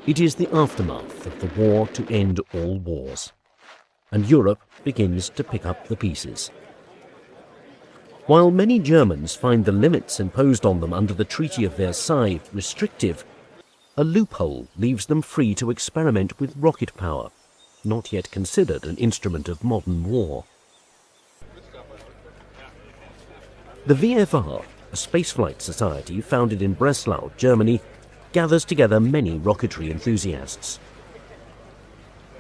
It is the aftermath of the war to end all wars, and Europe begins to pick up the pieces. While many Germans find the limits imposed on them under the Treaty of Versailles restrictive, a loophole leaves them free to experiment with rocket power, not yet considered an instrument of modern war. The VFR, a spaceflight society founded in Breslau, Germany, gathers together many rocketry enthusiasts.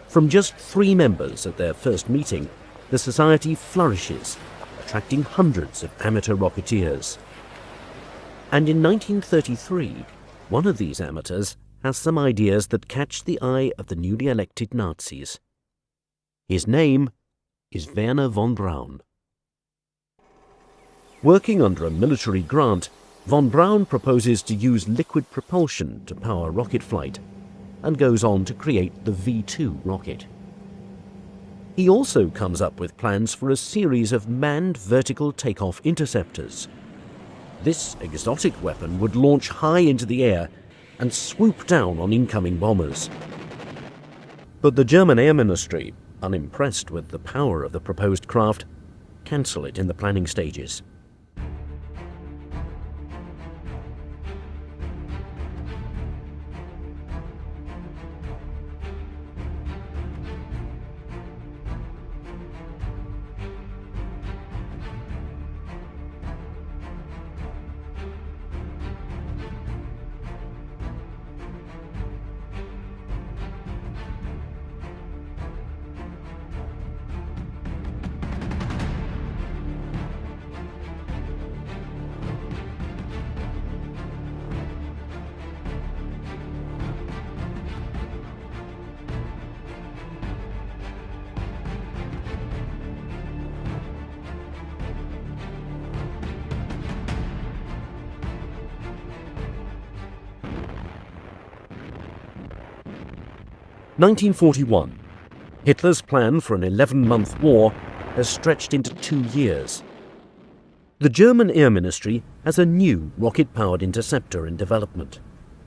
From just 3 members at their first meeting, the society flourishes, attracting hundreds of amateur rocketeers. And in 1933, one of these amateurs has some ideas that catch the eye of the newly elected Nazis. His name is Wernher von Braun. Working under a military grant, von Braun proposes to use liquid propulsion to power rocket flight and goes on to create the V-2 rocket. He also comes up with plans for a series of manned vertical takeoff interceptors. This exotic weapon would launch high into the air and swoop down on incoming bombers. But the German Air Ministry, unimpressed with the power of the proposed craft, cancel it in the planning stages. In 1941, Hitler's plan for an 11-month war has stretched into 2 years. The German Air Ministry has a new rocket-powered interceptor in development,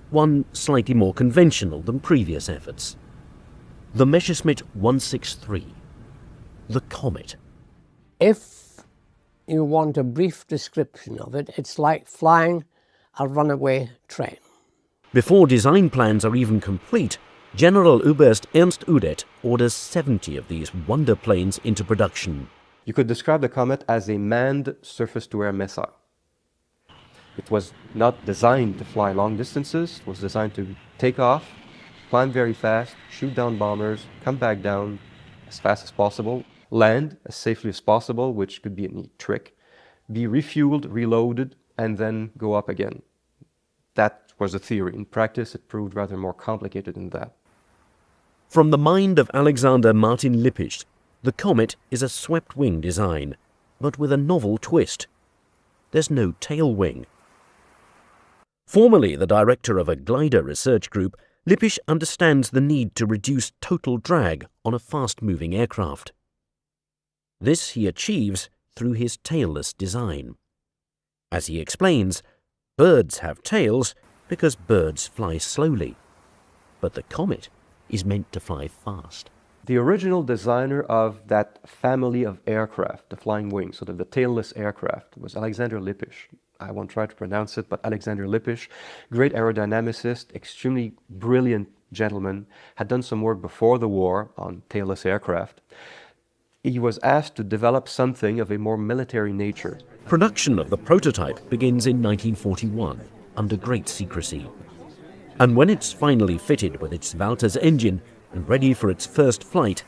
one slightly more conventional than previous efforts. The Messerschmitt 163, the Comet. If you want a brief description of it, it's like flying a runaway train. Before design plans are even complete, General Oberst Ernst Udet orders 70 of these wonder planes into production. You could describe the Comet as a manned surface-to-air missile. It was not designed to fly long distances. It was designed to take off, climb very fast, shoot down bombers, come back down as fast as possible, land as safely as possible, which could be a neat trick, be refueled, reloaded, and then go up again. That was the theory. In practice, it proved rather more complicated than that. From the mind of Alexander Martin Lippisch, the Comet is a swept-wing design, but with a novel twist. There's no tail wing. Formerly the director of a glider research group, Lippisch understands the need to reduce total drag on a fast-moving aircraft. This he achieves through his tailless design. As he explains, birds have tails because birds fly slowly, but the Comet is meant to fly fast. The original designer of that family of aircraft, the flying wings, sort of the tailless aircraft, was Alexander Lippisch. I won't try to pronounce it, but Alexander Lippisch, great aerodynamicist, extremely brilliant gentleman, had done some work before the war on tailless aircraft. He was asked to develop something of a more military nature. Production of the prototype begins in 1941, under great secrecy. And when it's finally fitted with its Walters engine and ready for its first flight,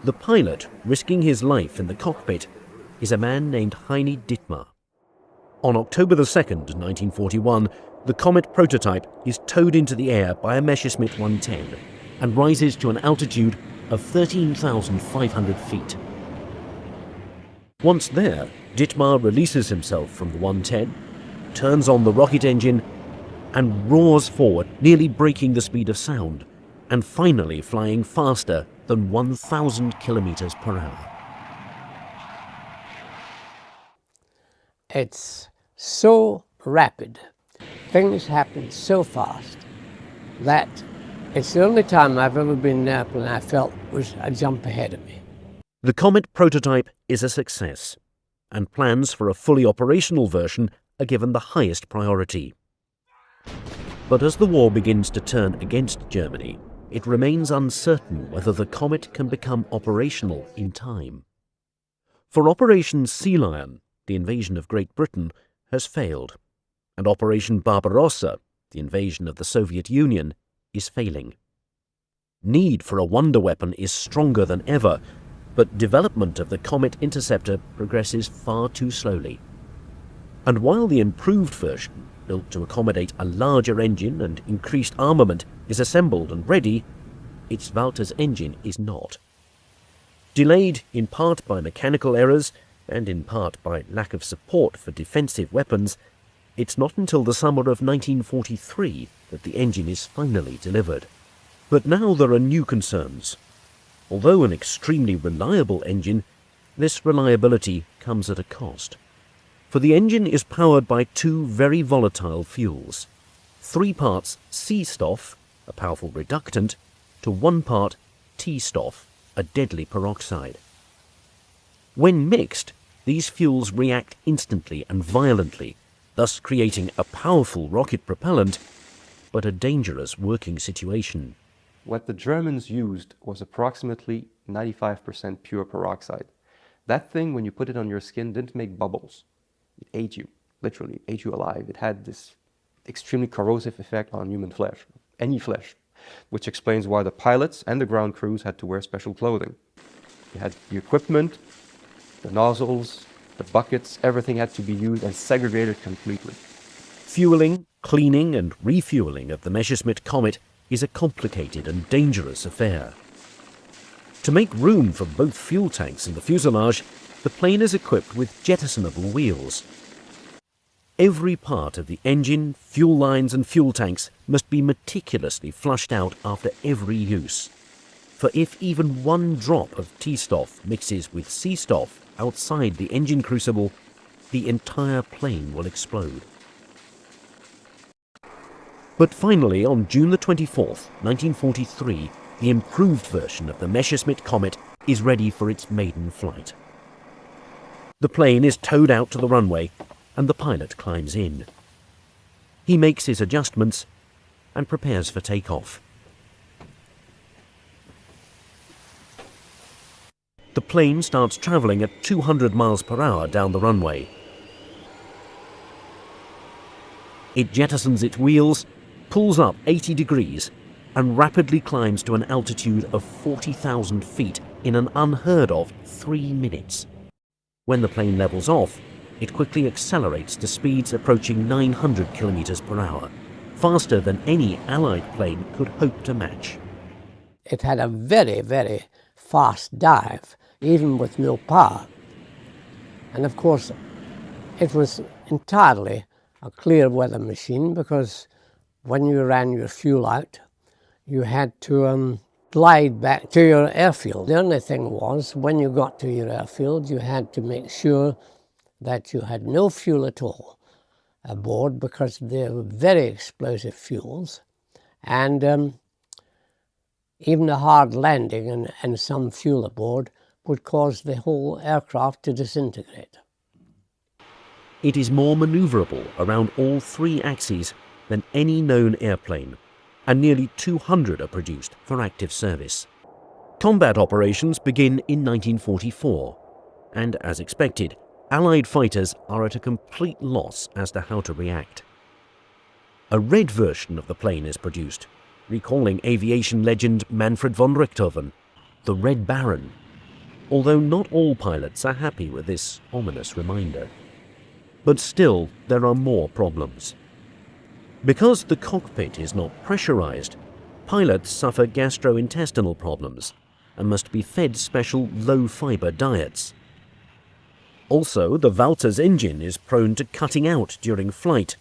the pilot, risking his life in the cockpit, is a man named Heini Dittmar. On October the 2nd, 1941, the Comet prototype is towed into the air by a Messerschmitt 110 and rises to an altitude of 13,500 feet. Once there, Dittmar releases himself from the 110, turns on the rocket engine, and roars forward, nearly breaking the speed of sound, and finally flying faster than 1,000 kilometers per hour. It's so rapid, things happen so fast, that It's the only time I've ever been in an airplane I felt was a jump ahead of me. The Comet prototype is a success, and plans for a fully operational version are given the highest priority. But as the war begins to turn against Germany, it remains uncertain whether the Comet can become operational in time. For Operation Sea Lion, the invasion of Great Britain, has failed, and Operation Barbarossa, the invasion of the Soviet Union, is failing. Need for a wonder weapon is stronger than ever, but development of the Comet Interceptor progresses far too slowly. And while the improved version, built to accommodate a larger engine and increased armament, is assembled and ready, its Walter's engine is not. Delayed in part by mechanical errors and in part by lack of support for defensive weapons, it's not until the summer of 1943 that the engine is finally delivered. But now there are new concerns. Although an extremely reliable engine, this reliability comes at a cost. For the engine is powered by two very volatile fuels, 3 parts C-stoff, a powerful reductant, to 1 part T-stoff, a deadly peroxide. When mixed, these fuels react instantly and violently, thus creating a powerful rocket propellant, but a dangerous working situation. What the Germans used was approximately 95% pure peroxide. That thing, when you put it on your skin, didn't make bubbles. It ate you, literally ate you alive. It had this extremely corrosive effect on human flesh, any flesh, which explains why the pilots and the ground crews had to wear special clothing. You had the equipment, the nozzles, the buckets, everything had to be used and segregated completely. Fueling, cleaning and refueling of the Messerschmitt Comet is a complicated and dangerous affair. To make room for both fuel tanks in the fuselage, the plane is equipped with jettisonable wheels. Every part of the engine, fuel lines and fuel tanks must be meticulously flushed out after every use. For if even one drop of T-stoff mixes with C-stoff outside the engine crucible, the entire plane will explode. But finally, on June the 24th, 1943, the improved version of the Messerschmitt Comet is ready for its maiden flight. The plane is towed out to the runway, and the pilot climbs in. He makes his adjustments and prepares for takeoff. The plane starts traveling at 200 miles per hour down the runway. It jettisons its wheels, pulls up 80 degrees, and rapidly climbs to an altitude of 40,000 feet in an unheard of 3 minutes. When the plane levels off, it quickly accelerates to speeds approaching 900 kilometers per hour, faster than any Allied plane could hope to match. It had a very, very fast dive, even with no power. And of course, it was entirely a clear weather machine, because when you ran your fuel out, you had to glide back to your airfield. The only thing was, when you got to your airfield, you had to make sure that you had no fuel at all aboard, because they were very explosive fuels, and even a hard landing and some fuel aboard would cause the whole aircraft to disintegrate. It is more maneuverable around all 3 axes than any known airplane, and nearly 200 are produced for active service. Combat operations begin in 1944, and as expected, Allied fighters are at a complete loss as to how to react. A red version of the plane is produced, recalling aviation legend Manfred von Richthofen, the Red Baron, although not all pilots are happy with this ominous reminder. But still, there are more problems. Because the cockpit is not pressurized, pilots suffer gastrointestinal problems and must be fed special low-fiber diets. Also, the Walter's engine is prone to cutting out during flight,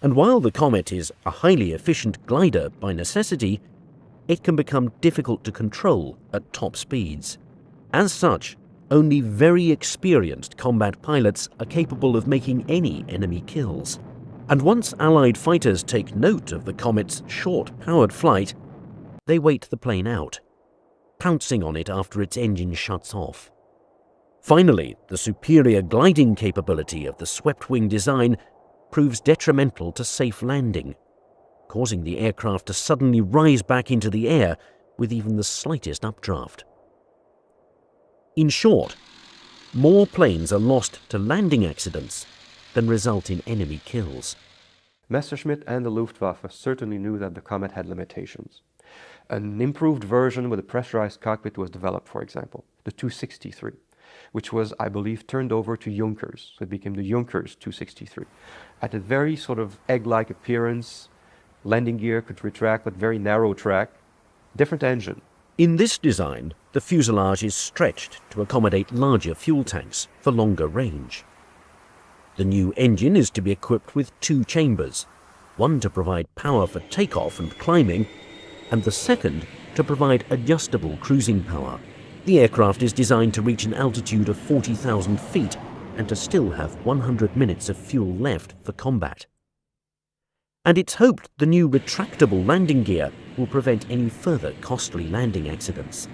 and while the Comet is a highly efficient glider by necessity, it can become difficult to control at top speeds. As such, only very experienced combat pilots are capable of making any enemy kills. And once Allied fighters take note of the Comet's short, powered flight, They wait the plane out, pouncing on it after its engine shuts off. Finally, the superior gliding capability of the swept-wing design proves detrimental to safe landing, causing the aircraft to suddenly rise back into the air with even the slightest updraft. In short, more planes are lost to landing accidents than result in enemy kills. Messerschmitt and the Luftwaffe certainly knew that the Comet had limitations. An improved version with a pressurized cockpit was developed, for example, the 263, which was, I believe, turned over to Junkers. So it became the Junkers 263. Had a very sort of egg-like appearance, landing gear could retract but very narrow track, different engine. In this design, the fuselage is stretched to accommodate larger fuel tanks for longer range. The new engine is to be equipped with 2 chambers, one to provide power for takeoff and climbing, and the second to provide adjustable cruising power. The aircraft is designed to reach an altitude of 40,000 feet and to still have 100 minutes of fuel left for combat. And it's hoped the new retractable landing gear will prevent any further costly landing accidents.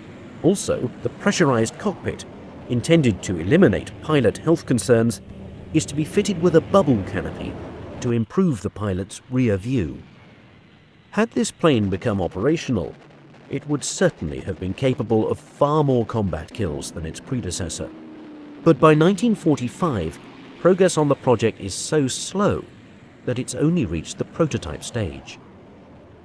Also, the pressurized cockpit, intended to eliminate pilot health concerns, is to be fitted with a bubble canopy to improve the pilot's rear view. Had this plane become operational, it would certainly have been capable of far more combat kills than its predecessor. But by 1945, progress on the project is so slow that it's only reached the prototype stage.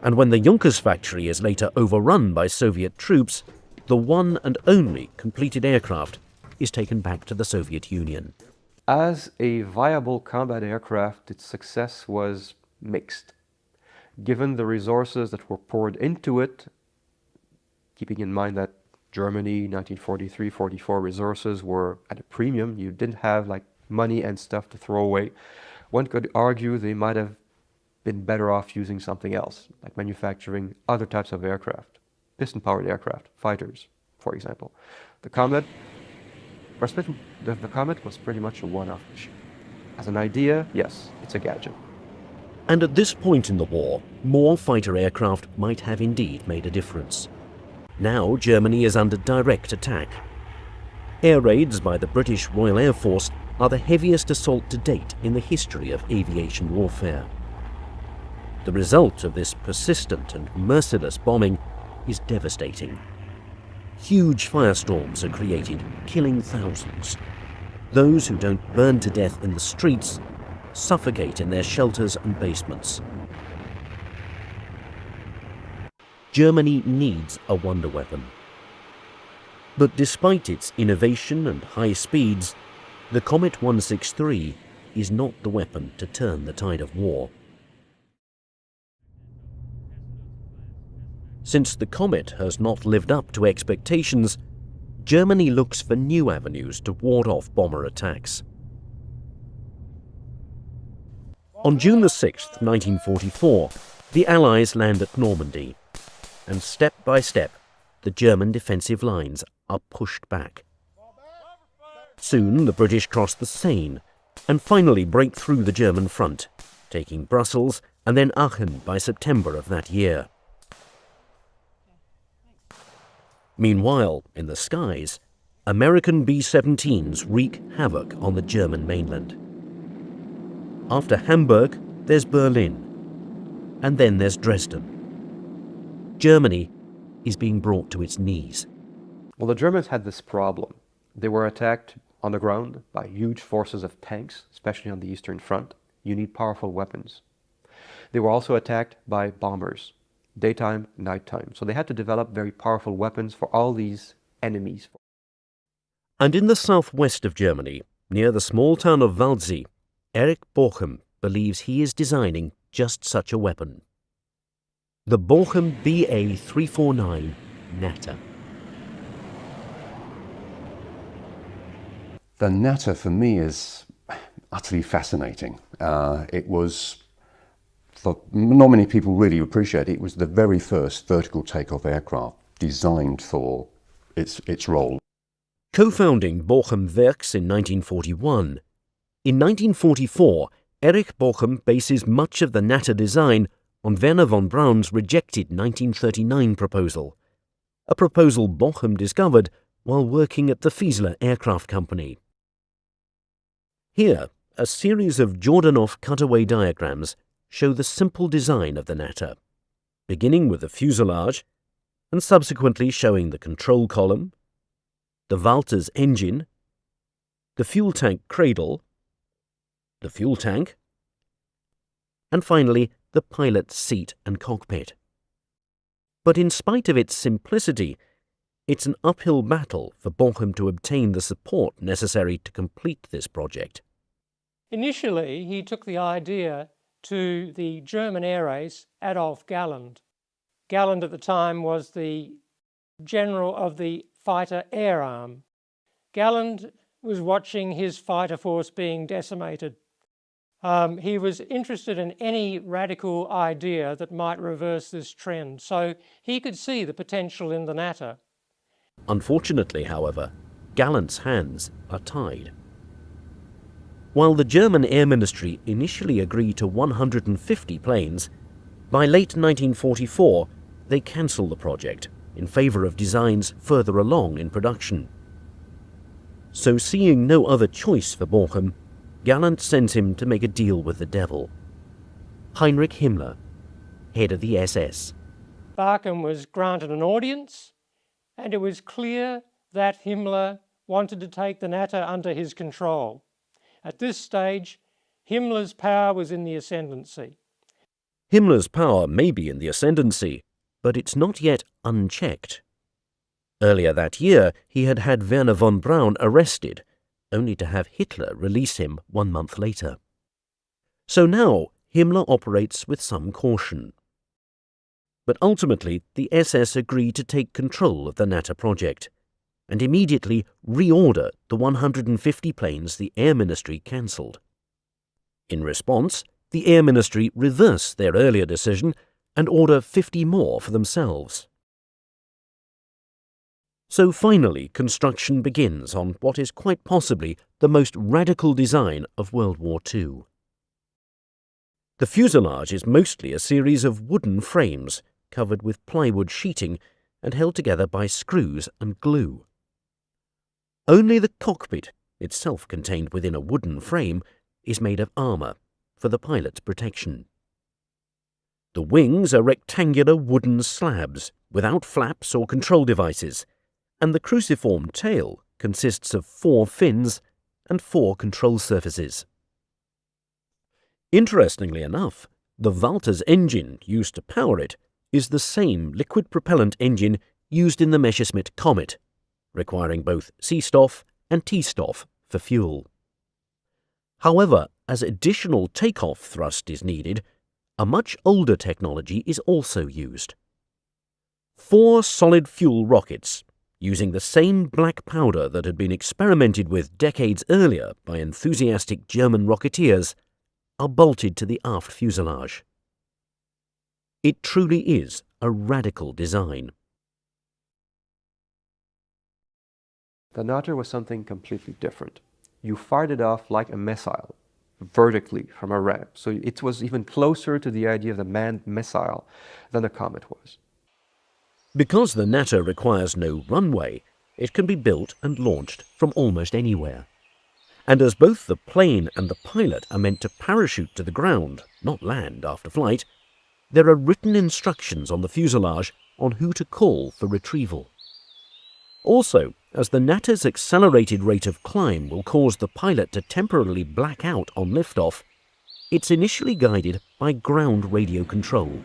And when the Junkers factory is later overrun by Soviet troops, the one and only completed aircraft is taken back to the Soviet Union. As a viable combat aircraft, its success was mixed. Given the resources that were poured into it, keeping in mind that Germany, 1943-44 resources were at a premium, you didn't have like money and stuff to throw away, one could argue they might have been better off using something else, like manufacturing other types of aircraft, piston-powered aircraft, fighters, for example. The Comet was pretty much a one-off issue. As an idea, yes, it's a gadget. And at this point in the war, more fighter aircraft might have indeed made a difference. Now Germany is under direct attack. Air raids by the British Royal Air Force are the heaviest assault to date in the history of aviation warfare. The result of this persistent and merciless bombing is devastating. Huge firestorms are created, killing thousands. Those who don't burn to death in the streets suffocate in their shelters and basements. Germany needs a wonder weapon. But despite its innovation and high speeds, the Comet 163 is not the weapon to turn the tide of war. Since the Comet has not lived up to expectations, Germany looks for new avenues to ward off bomber attacks. On June 6, 1944, the Allies land at Normandy, and step by step, the German defensive lines are pushed back. Soon the British cross the Seine and finally break through the German front, taking Brussels and then Aachen by September of that year. Meanwhile, in the skies, American B-17s wreak havoc on the German mainland. After Hamburg, there's Berlin, and then there's Dresden. Germany is being brought to its knees. Well, the Germans had this problem. They were attacked on the ground by huge forces of tanks, especially on the Eastern Front. You need powerful weapons. They were also attacked by bombers, daytime, nighttime. So they had to develop very powerful weapons for all these enemies. And in the southwest of Germany, near the small town of Waldsee, Erich Bachem believes he is designing just such a weapon. The Bachem BA-349 Natter. The Natter for me is utterly fascinating. It was, for not many people really appreciate it, was the very first vertical takeoff aircraft designed for its role. Co-founding Bachem Werks in 1941, in 1944, Erich Bachem bases much of the Natter design on Wernher von Braun's rejected 1939 proposal, a proposal Bachem discovered while working at the Fiesler Aircraft Company. Here, a series of Jordanov cutaway diagrams show the simple design of the Natter, beginning with the fuselage and subsequently showing the control column, the Walter's engine, the fuel tank cradle, the fuel tank, and finally the pilot's seat and cockpit. But in spite of its simplicity, it's an uphill battle for Bachem to obtain the support necessary to complete this project. Initially, he took the idea to the German air ace Adolf Galland. Galland at the time was the general of the fighter air arm. Galland was watching his fighter force being decimated. He was interested in any radical idea that might reverse this trend, so he could see the potential in the Natter. Unfortunately, however, Galland's hands are tied. While the German Air Ministry initially agreed to 150 planes, by late 1944 they cancelled the project in favour of designs further along in production. So seeing no other choice for Bachem, Galland sends him to make a deal with the devil. Heinrich Himmler, head of the SS. Bachem was granted an audience, and it was clear that Himmler wanted to take the Natter under his control. At this stage, Himmler's power was in the ascendancy. Himmler's power may be in the ascendancy, but it's not yet unchecked. Earlier that year, he had had Wernher von Braun arrested, only to have Hitler release him 1 month later. So now, Himmler operates with some caution. But ultimately, the SS agreed to take control of the Natter project, and immediately reorder the 150 planes the Air Ministry cancelled. In response, the Air Ministry reversed their earlier decision and order 50 more for themselves. So finally, construction begins on what is quite possibly the most radical design of World War II. The fuselage is mostly a series of wooden frames covered with plywood sheeting and held together by screws and glue. Only the cockpit, itself contained within a wooden frame, is made of armour for the pilot's protection. The wings are rectangular wooden slabs without flaps or control devices, and the cruciform tail consists of 4 fins and 4 control surfaces. Interestingly enough, the Walter's engine used to power it is the same liquid propellant engine used in the Messerschmitt Comet, requiring both C-Stoff and T-Stoff for fuel. However, as additional takeoff thrust is needed, a much older technology is also used. 4 solid fuel rockets, using the same black powder that had been experimented with decades earlier by enthusiastic German rocketeers, are bolted to the aft fuselage. It truly is a radical design. The Natter was something completely different. You fired it off like a missile, vertically from a ramp. So it was even closer to the idea of the manned missile than the Comet was. Because the Natter requires no runway, it can be built and launched from almost anywhere. And as both the plane and the pilot are meant to parachute to the ground, not land after flight, there are written instructions on the fuselage on who to call for retrieval. Also, as the Natter's accelerated rate of climb will cause the pilot to temporarily black out on liftoff, it's initially guided by ground radio control.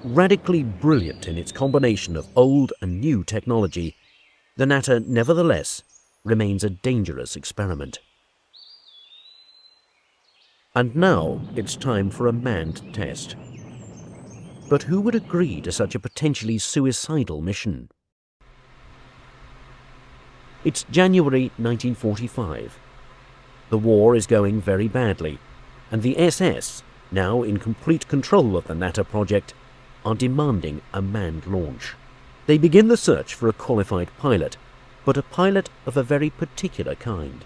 Radically brilliant in its combination of old and new technology, the Natter nevertheless remains a dangerous experiment. And now it's time for a manned test. But who would agree to such a potentially suicidal mission? It's January 1945. The war is going very badly, and the SS, now in complete control of the Natter project, are demanding a manned launch. They begin the search for a qualified pilot, but a pilot of a very particular kind.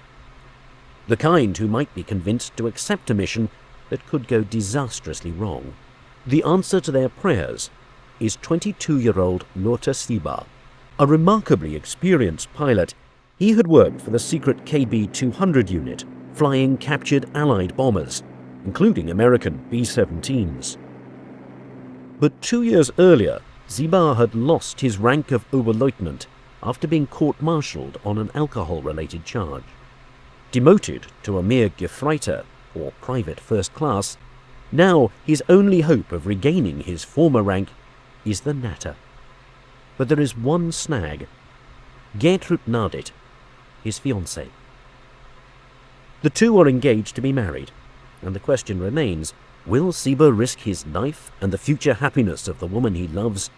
The kind who might be convinced to accept a mission that could go disastrously wrong. The answer to their prayers is 22-year-old Lothar Sieber. A remarkably experienced pilot, he had worked for the secret KB-200 unit, flying captured Allied bombers, including American B-17s. But 2 years earlier, Sieber had lost his rank of Oberleutnant after being court-martialed on an alcohol-related charge. Demoted to a mere Gefreiter, or private first class, now his only hope of regaining his former rank is the Natter. But there is one snag: Gertrud Nardit, his fiancée. The two are engaged to be married, and the question remains, will Sieber risk his life and the future happiness of the woman he loves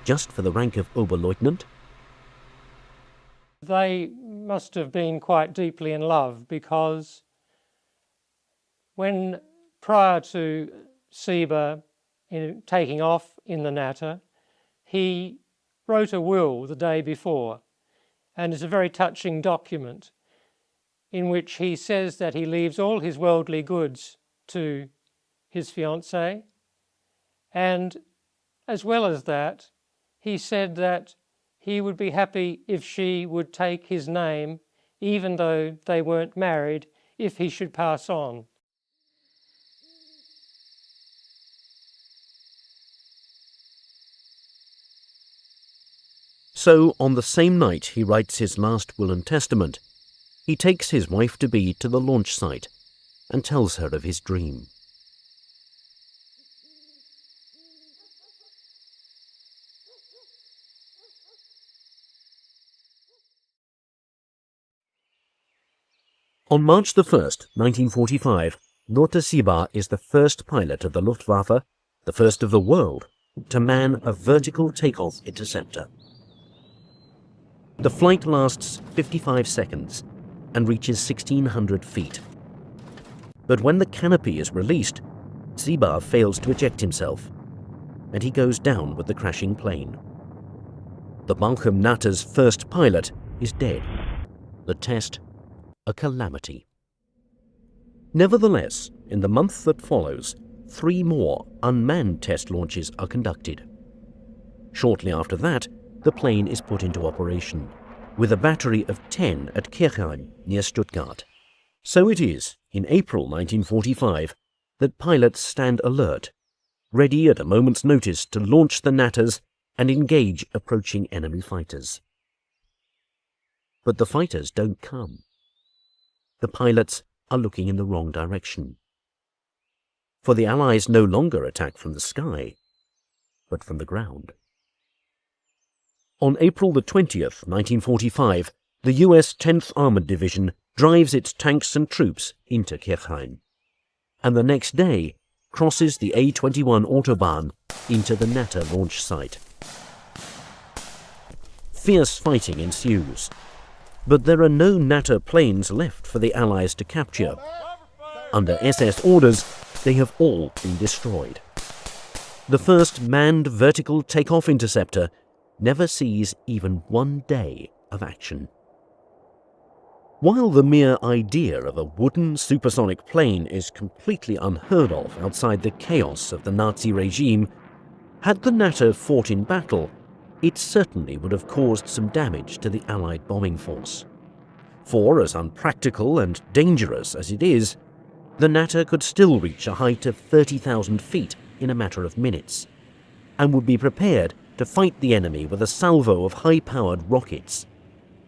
just for the rank of Oberleutnant? They must have been quite deeply in love, because when prior to Sieber taking off in the Natter, he wrote a will the day before, and it's a very touching document in which he says that he leaves all his worldly goods to his fiancée, and as well as that, he said that he would be happy if she would take his name, even though they weren't married, if he should pass on. So, on the same night he writes his last will and testament, he takes his wife-to-be to the launch site and tells her of his dream. On March the 1st, 1945, Lothar Sieber is the first pilot of the Luftwaffe, the first of the world, to man a vertical takeoff interceptor. The flight lasts 55 seconds and reaches 1,600 feet. But when the canopy is released, Sieber fails to eject himself, and he goes down with the crashing plane. The Bachem Natter's first pilot is dead. The test, a calamity. Nevertheless, in the month that follows, 3 more unmanned test launches are conducted. Shortly after that, the plane is put into operation, with a battery of 10 at Kirchheim, near Stuttgart. So it is, in April 1945, that pilots stand alert, ready at a moment's notice to launch the Natters and engage approaching enemy fighters. But the fighters don't come. The pilots are looking in the wrong direction. For the Allies no longer attack from the sky, but from the ground. On April the 20th, 1945, the US 10th Armored Division drives its tanks and troops into Kirchheim, and the next day crosses the A21 Autobahn into the Natter launch site. Fierce fighting ensues, but there are no Natter planes left for the Allies to capture. Under SS orders, they have all been destroyed. The first manned vertical takeoff interceptor never sees even 1 day of action. While the mere idea of a wooden supersonic plane is completely unheard of outside the chaos of the Nazi regime, had the Natter fought in battle, it certainly would have caused some damage to the Allied bombing force. For, as unpractical and dangerous as it is, the Natter could still reach a height of 30,000 feet in a matter of minutes, and would be prepared to fight the enemy with a salvo of high-powered rockets.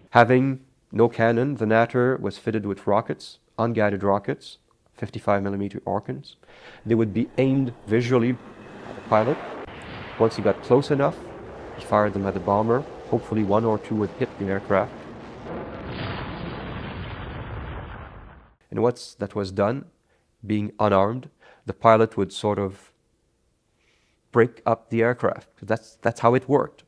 Having no cannon, the Natter was fitted with rockets, unguided rockets, 55mm Orkans. They would be aimed visually at the pilot. Once he got close enough, he fired them at the bomber. Hopefully 1 or 2 would hit the aircraft. And once that was done, being unarmed, the pilot would sort of break up the aircraft. That's how it worked.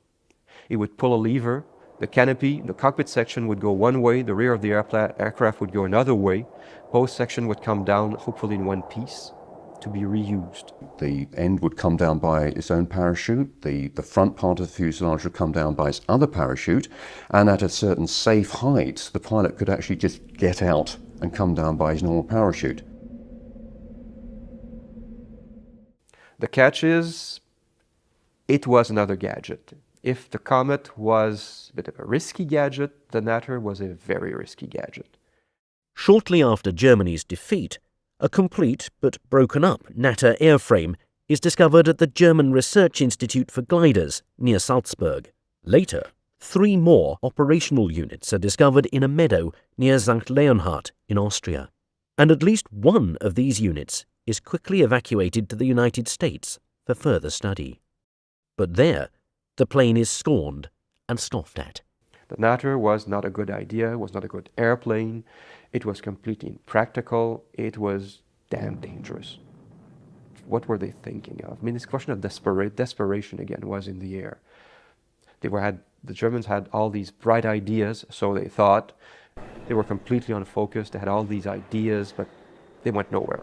It would pull a lever, the canopy, the cockpit section would go one way, the rear of the aircraft would go another way. Both sections would come down, hopefully in one piece, to be reused. The end would come down by its own parachute, the front part of the fuselage would come down by its other parachute, and at a certain safe height, the pilot could actually just get out and come down by his normal parachute. The catch is, it was another gadget. If the Comet was a bit of a risky gadget, the Natter was a very risky gadget. Shortly after Germany's defeat, a complete but broken up Natter airframe is discovered at the German Research Institute for Gliders near Salzburg. Later, 3 more operational units are discovered in a meadow near St. Leonhard in Austria, and at least one of these units is quickly evacuated to the United States for further study. But there, the plane is scorned and scoffed at. The Natter was not a good idea, was not a good airplane. It was completely impractical. It was damn dangerous. What were they thinking of? I mean, this question of desperation again was in the air. The Germans had all these bright ideas, so they thought. They were completely unfocused. They had all these ideas, but they went nowhere.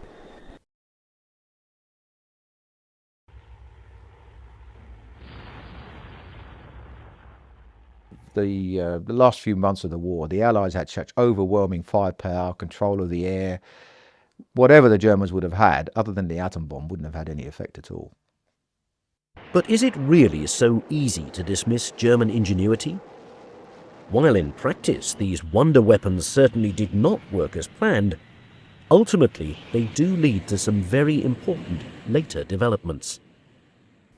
The last few months of the war, the Allies had such overwhelming firepower, control of the air. Whatever the Germans would have had, other than the atom bomb, wouldn't have had any effect at all. But is it really so easy to dismiss German ingenuity? While in practice these wonder weapons certainly did not work as planned, ultimately they do lead to some very important later developments.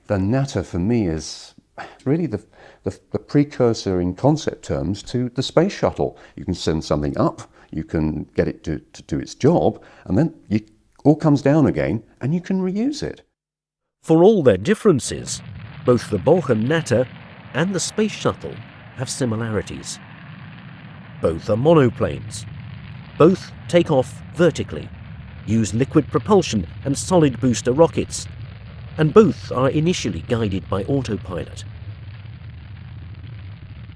The Natter for me is really the precursor in concept terms to the space shuttle. You can send something up, you can get it to do its job, and then it all comes down again and you can reuse it. For all their differences, both the Bachem Natter and the space shuttle have similarities. Both are monoplanes. Both take off vertically, use liquid propulsion and solid booster rockets, and both are initially guided by autopilot.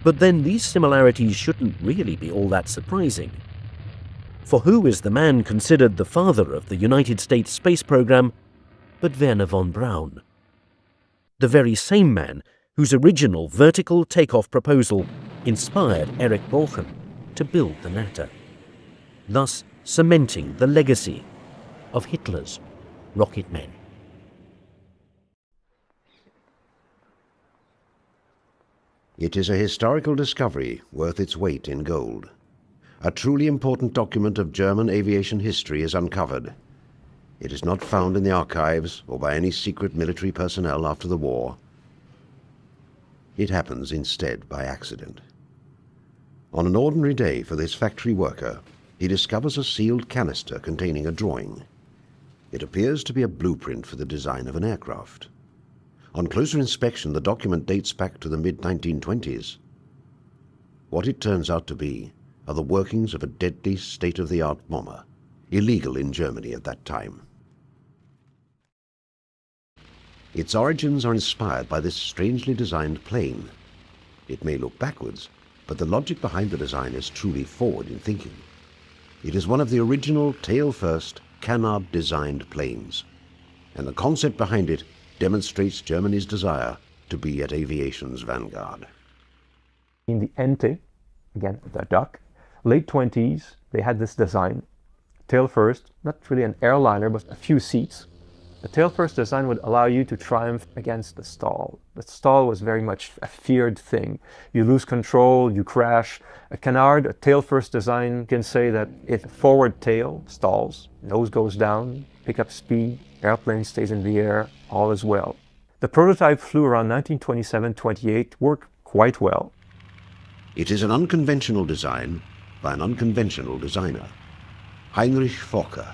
But then these similarities shouldn't really be all that surprising. For who is the man considered the father of the United States space program but Wernher von Braun? The very same man whose original vertical takeoff proposal inspired Erich Bachem to build the Natter, thus cementing the legacy of Hitler's rocket men. It is a historical discovery worth its weight in gold. A truly important document of German aviation history is uncovered. It is not found in the archives or by any secret military personnel after the war. It happens instead by accident. On an ordinary day for this factory worker, he discovers a sealed canister containing a drawing. It appears to be a blueprint for the design of an aircraft. On closer inspection, the document dates back to the mid-1920s. What it turns out to be are the workings of a deadly state-of-the-art bomber, illegal in Germany at that time. Its origins are inspired by this strangely designed plane. It may look backwards, but the logic behind the design is truly forward in thinking. It is one of the original tail-first, canard-designed planes, and the concept behind it demonstrates Germany's desire to be at aviation's vanguard. In the Ente, again the duck, late 20s, they had this design. Tail first, not really an airliner, but a few seats. The tail first design would allow you to triumph against the stall. The stall was very much a feared thing. You lose control, you crash. A canard, a tail first design, can say that if forward tail stalls, nose goes down, pick up speed, airplane stays in the air, all is well. The prototype flew around 1927-28, worked quite well. It is an unconventional design by an unconventional designer. Heinrich Fokker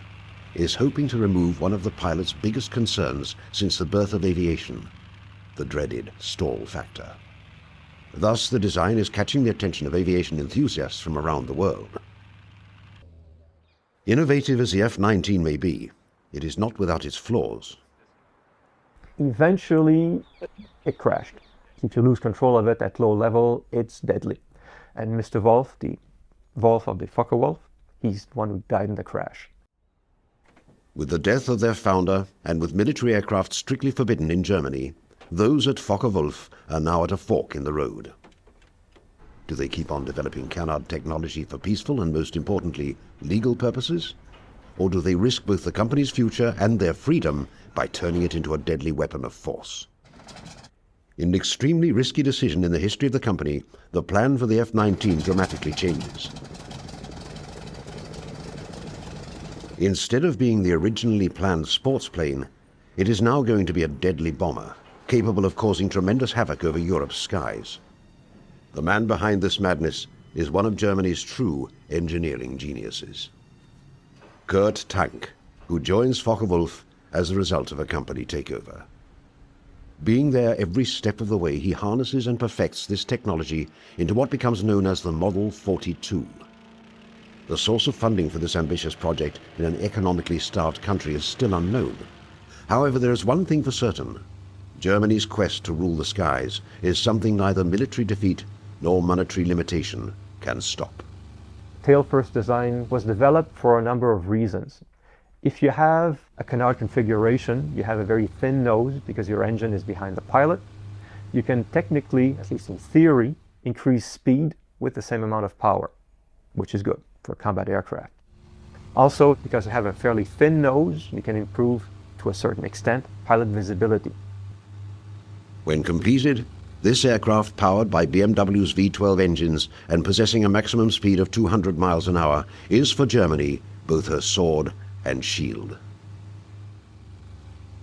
is hoping to remove one of the pilot's biggest concerns since the birth of aviation, the dreaded stall factor. Thus, the design is catching the attention of aviation enthusiasts from around the world. Innovative as the F-19 may be, it is not without its flaws. Eventually, it crashed. If you lose control of it at low level, it's deadly. And Mr. Wolf, the Wolf of the Fokker-Wulf, he's the one who died in the crash. With the death of their founder, and with military aircraft strictly forbidden in Germany, those at Fokker-Wulf are now at a fork in the road. Do they keep on developing canard technology for peaceful and, most importantly, legal purposes? or do they risk both the company's future and their freedom by turning it into a deadly weapon of force? In an extremely risky decision in the history of the company, the plan for the F-19 dramatically changes. Instead of being the originally planned sports plane, it is now going to be a deadly bomber, capable of causing tremendous havoc over Europe's skies. The man behind this madness is one of Germany's true engineering geniuses, Kurt Tank, who joins Focke-Wulf as a result of a company takeover. Being there every step of the way, he harnesses and perfects this technology into what becomes known as the Model 42. The source of funding for this ambitious project in an economically starved country is still unknown. However, there is one thing for certain. Germany's quest to rule the skies is something neither military defeat nor monetary limitation can stop. Tail-first design was developed for a number of reasons. If you have a canard configuration, you have a very thin nose because your engine is behind the pilot. You can technically, at least in theory, increase speed with the same amount of power, which is good for combat aircraft. Also, because you have a fairly thin nose, you can improve, to a certain extent, pilot visibility. When completed, this aircraft, powered by BMW's V12 engines and possessing a maximum speed of 200 miles an hour, is for Germany both her sword and shield.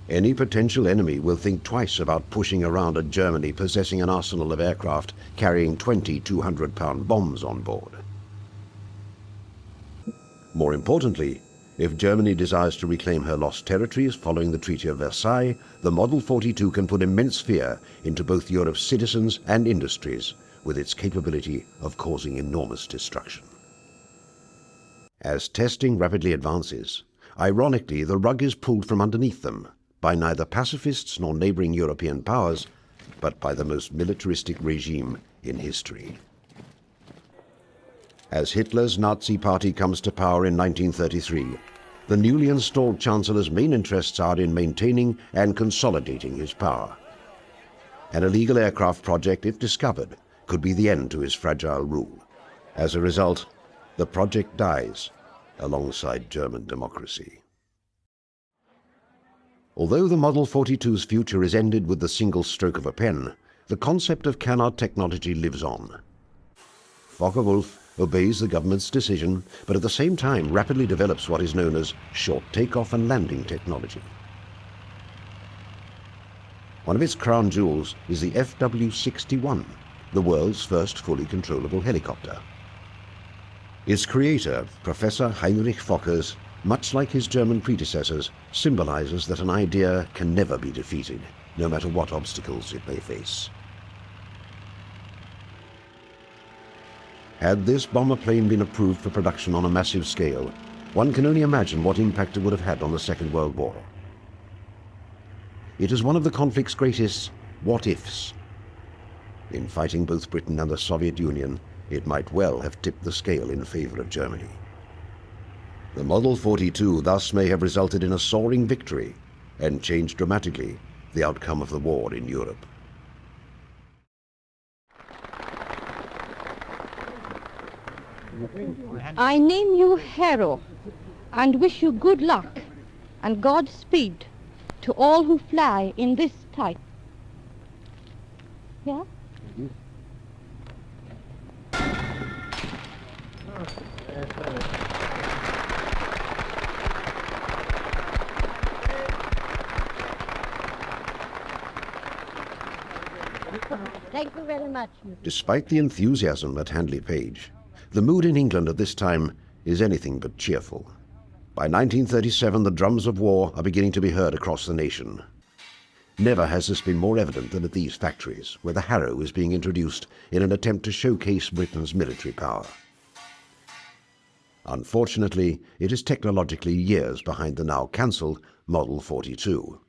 Any potential enemy will think twice about pushing around a Germany possessing an arsenal of aircraft carrying 20 200-pound bombs on board. More importantly, if Germany desires to reclaim her lost territories following the Treaty of Versailles, the Model 42 can put immense fear into both Europe's citizens and industries with its capability of causing enormous destruction. As testing rapidly advances, ironically, the rug is pulled from underneath them by neither pacifists nor neighboring European powers, but by the most militaristic regime in history. As Hitler's Nazi Party comes to power in 1933, the newly installed Chancellor's main interests are in maintaining and consolidating his power. An illegal aircraft project, if discovered, could be the end to his fragile rule. As a result, the project dies alongside German democracy. Although the Model 42's future is ended with the single stroke of a pen, the concept of canard technology lives on. Focke-Wulf obeys the government's decision, but at the same time rapidly develops what is known as short takeoff and landing technology. One of its crown jewels is the FW-61, the world's first fully controllable helicopter. Its creator, Professor Heinrich Fokkers, much like his German predecessors, symbolizes that an idea can never be defeated, no matter what obstacles it may face. Had this bomber plane been approved for production on a massive scale, one can only imagine what impact it would have had on the Second World War. It is one of the conflict's greatest what-ifs. In fighting both Britain and the Soviet Union, it might well have tipped the scale in favor of Germany. The Model 42 thus may have resulted in a soaring victory and changed dramatically the outcome of the war in Europe. I name you hero and wish you good luck and Godspeed to all who fly in this type. Yeah? Thank you very much. Despite the enthusiasm at Handley Page, the mood in England at this time is anything but cheerful. By 1937, the drums of war are beginning to be heard across the nation. Never has this been more evident than at these factories, where the Harrow is being introduced in an attempt to showcase Britain's military power. Unfortunately, it is technologically years behind the now cancelled Model 42.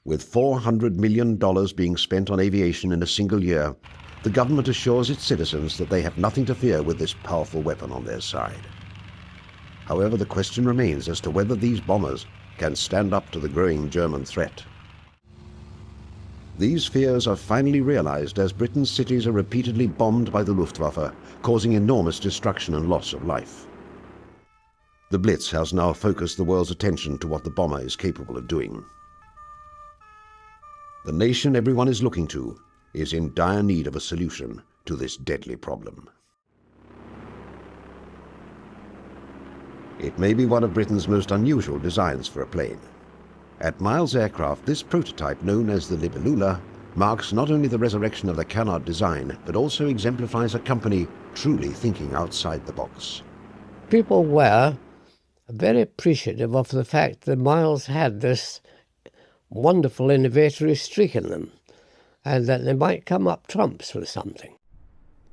With $400 million being spent on aviation in a single year, the government assures its citizens that they have nothing to fear with this powerful weapon on their side. However, the question remains as to whether these bombers can stand up to the growing German threat. These fears are finally realized as Britain's cities are repeatedly bombed by the Luftwaffe, causing enormous destruction and loss of life. The Blitz has now focused the world's attention to what the bomber is capable of doing. The nation everyone is looking to is in dire need of a solution to this deadly problem. It may be one of Britain's most unusual designs for a plane. At Miles Aircraft, this prototype, known as the Libellula, marks not only the resurrection of the canard design, but also exemplifies a company truly thinking outside the box. People were very appreciative of the fact that Miles had this wonderful innovatory streak in them, and that they might come up trumps with something.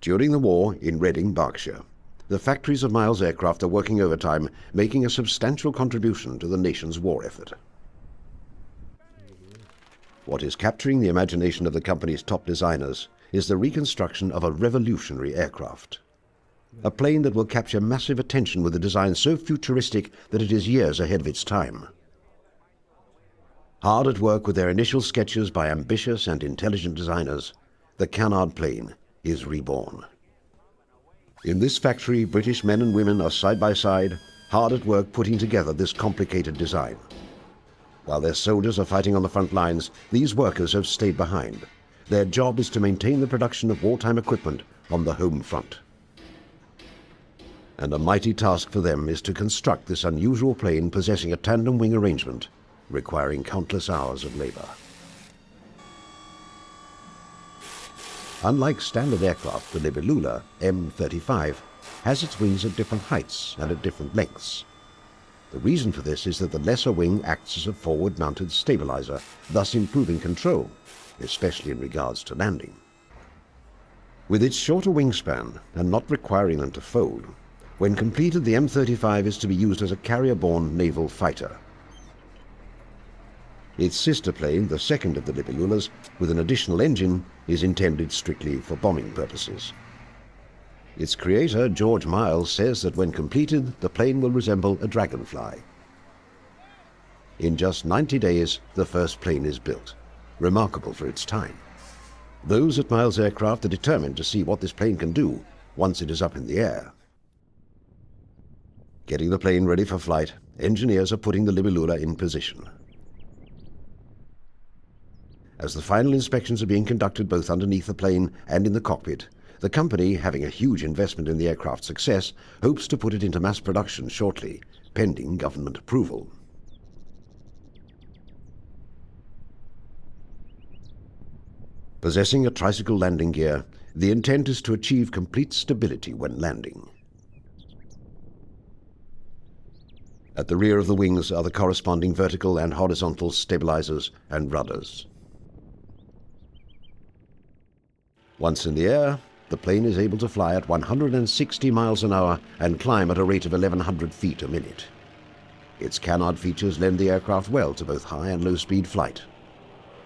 During the war in Reading, Berkshire, the factories of Miles Aircraft are working overtime, making a substantial contribution to the nation's war effort. What is capturing the imagination of the company's top designers is the reconstruction of a revolutionary aircraft. A plane that will capture massive attention with a design so futuristic that it is years ahead of its time. Hard at work with their initial sketches by ambitious and intelligent designers, the canard plane is reborn. In this factory, British men and women are side by side, hard at work putting together this complicated design. While their soldiers are fighting on the front lines, these workers have stayed behind. Their job is to maintain the production of wartime equipment on the home front. And a mighty task for them is to construct this unusual plane possessing a tandem wing arrangement, requiring countless hours of labor. Unlike standard aircraft, the Libellula M35 has its wings at different heights and at different lengths. The reason for this is that the lesser wing acts as a forward-mounted stabilizer, thus improving control, especially in regards to landing. With its shorter wingspan and not requiring them to fold, when completed, the M35 is to be used as a carrier-borne naval fighter. Its sister plane, the second of the Libellulas, with an additional engine, is intended strictly for bombing purposes. Its creator, George Miles, says that when completed, the plane will resemble a dragonfly. In just 90 days, the first plane is built, remarkable for its time. Those at Miles Aircraft are determined to see what this plane can do once it is up in the air. Getting the plane ready for flight, engineers are putting the Libellula in position. As the final inspections are being conducted both underneath the plane and in the cockpit, the company, having a huge investment in the aircraft's success, hopes to put it into mass production shortly, pending government approval. Possessing a tricycle landing gear, the intent is to achieve complete stability when landing. At the rear of the wings are the corresponding vertical and horizontal stabilizers and rudders. Once in the air, the plane is able to fly at 160 miles an hour and climb at a rate of 1,100 feet a minute. Its canard features lend the aircraft well to both high and low-speed flight.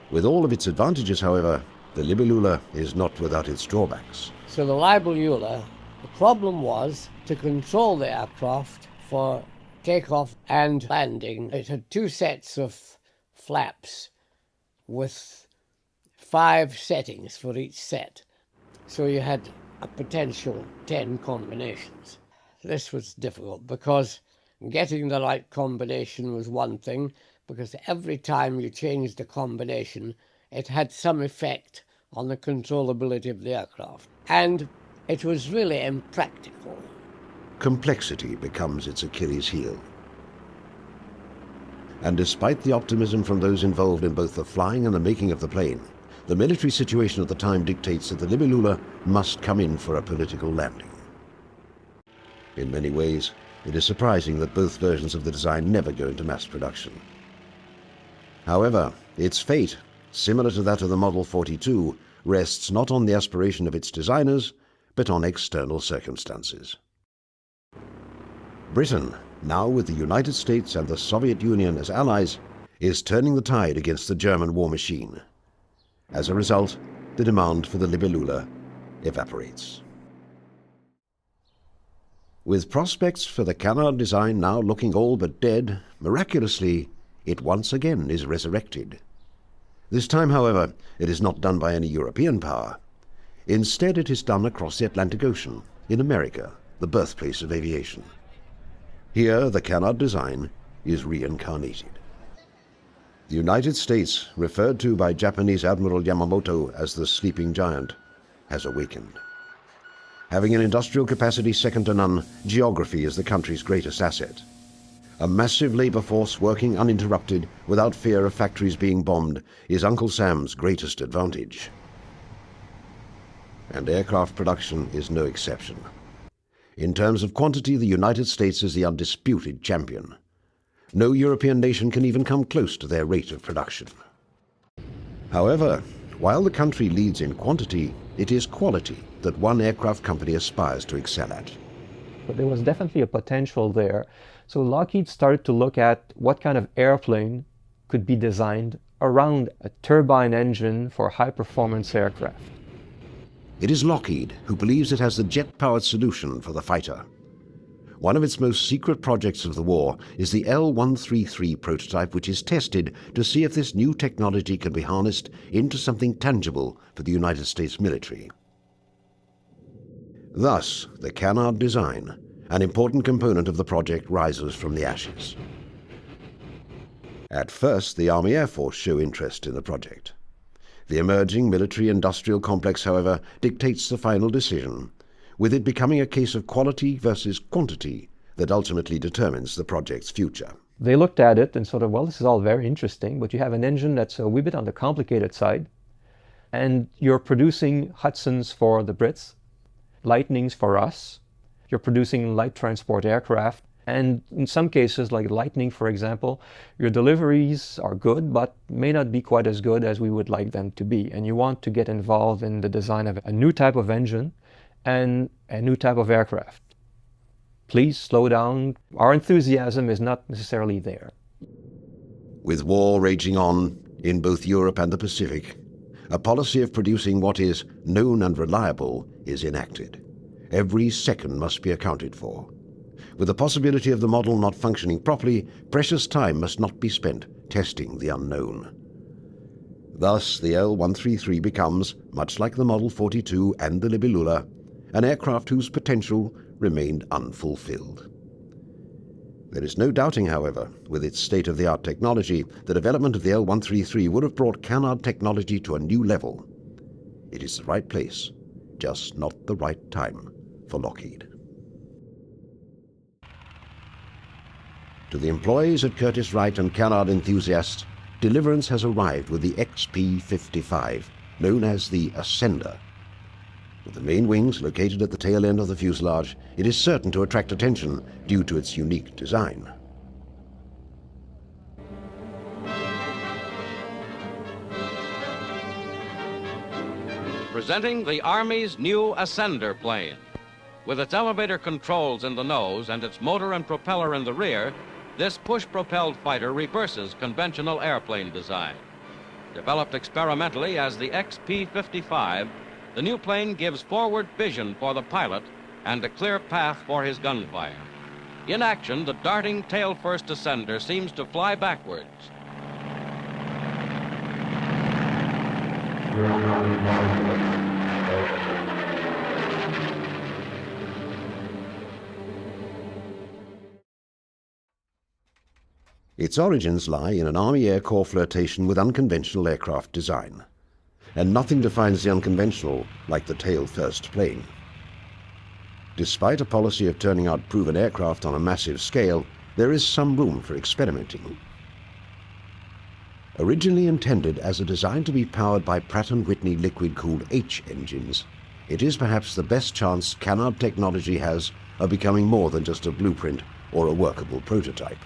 With all of its advantages, however, the Libellula is not without its drawbacks. So the Libellula, the problem was to control the aircraft for takeoff and landing. It had two sets of flaps with 5 settings for each set. So you had a potential 10 combinations. This was difficult because getting the right combination was one thing, because every time you changed the combination, it had some effect on the controllability of the aircraft. And it was really impractical. Complexity becomes its Achilles heel. And despite the optimism from those involved in both the flying and the making of the plane, the military situation at the time dictates that the Libellula must come in for a political landing. In many ways, it is surprising that both versions of the design never go into mass production. However, its fate, similar to that of the Model 42, rests not on the aspiration of its designers, but on external circumstances. Britain, now with the United States and the Soviet Union as allies, is turning the tide against the German war machine. As a result, the demand for the Libellula evaporates. With prospects for the canard design now looking all but dead, miraculously, it once again is resurrected. This time, however, it is not done by any European power. Instead, it is done across the Atlantic Ocean, in America, the birthplace of aviation. Here, the canard design is reincarnated. The United States, referred to by Japanese Admiral Yamamoto as the sleeping giant, has awakened. Having an industrial capacity second to none, geography is the country's greatest asset. A massive labor force working uninterrupted without fear of factories being bombed is Uncle Sam's greatest advantage. And aircraft production is no exception. In terms of quantity, the United States is the undisputed champion. No European nation can even come close to their rate of production. However, while the country leads in quantity, it is quality that one aircraft company aspires to excel at. But there was definitely a potential there. So Lockheed started to look at what kind of airplane could be designed around a turbine engine for high-performance aircraft. It is Lockheed who believes it has the jet-powered solution for the fighter. One of its most secret projects of the war is the L-133 prototype, which is tested to see if this new technology can be harnessed into something tangible for the United States military. Thus, the canard design, an important component of the project, rises from the ashes. At first, the Army Air Force show interest in the project. The emerging military-industrial complex, however, dictates the final decision, with it becoming a case of quality versus quantity that ultimately determines the project's future. They looked at it and sort of, well, this is all very interesting, but you have an engine that's a wee bit on the complicated side, and you're producing Hudsons for the Brits, Lightnings for us, you're producing light transport aircraft, and in some cases, like Lightning, for example, your deliveries are good, but may not be quite as good as we would like them to be. And you want to get involved in the design of a new type of engine and a new type of aircraft. Please slow down. Our enthusiasm is not necessarily there. With war raging on in both Europe and the Pacific, a policy of producing what is known and reliable is enacted. Every second must be accounted for. With the possibility of the model not functioning properly, precious time must not be spent testing the unknown. Thus, the L-133 becomes, much like the Model 42 and the Libellula, an aircraft whose potential remained unfulfilled. There is no doubting, however, with its state-of-the-art technology, the development of the L-133 would have brought canard technology to a new level. It is the right place, just not the right time for Lockheed. To the employees at Curtiss-Wright and canard enthusiasts, deliverance has arrived with the XP-55, known as the Ascender. With the main wings located at the tail end of the fuselage, it is certain to attract attention due to its unique design. Presenting the Army's new Ascender plane. With its elevator controls in the nose and its motor and propeller in the rear, this push-propelled fighter reverses conventional airplane design. Developed experimentally as the XP-55, the new plane gives forward vision for the pilot and a clear path for his gunfire. In action, the darting tail-first Ascender seems to fly backwards. Its origins lie in an Army Air Corps flirtation with unconventional aircraft design. And nothing defines the unconventional like the tail-first plane. Despite a policy of turning out proven aircraft on a massive scale, there is some room for experimenting. Originally intended as a design to be powered by Pratt & Whitney liquid-cooled H engines, it is perhaps the best chance canard technology has of becoming more than just a blueprint or a workable prototype.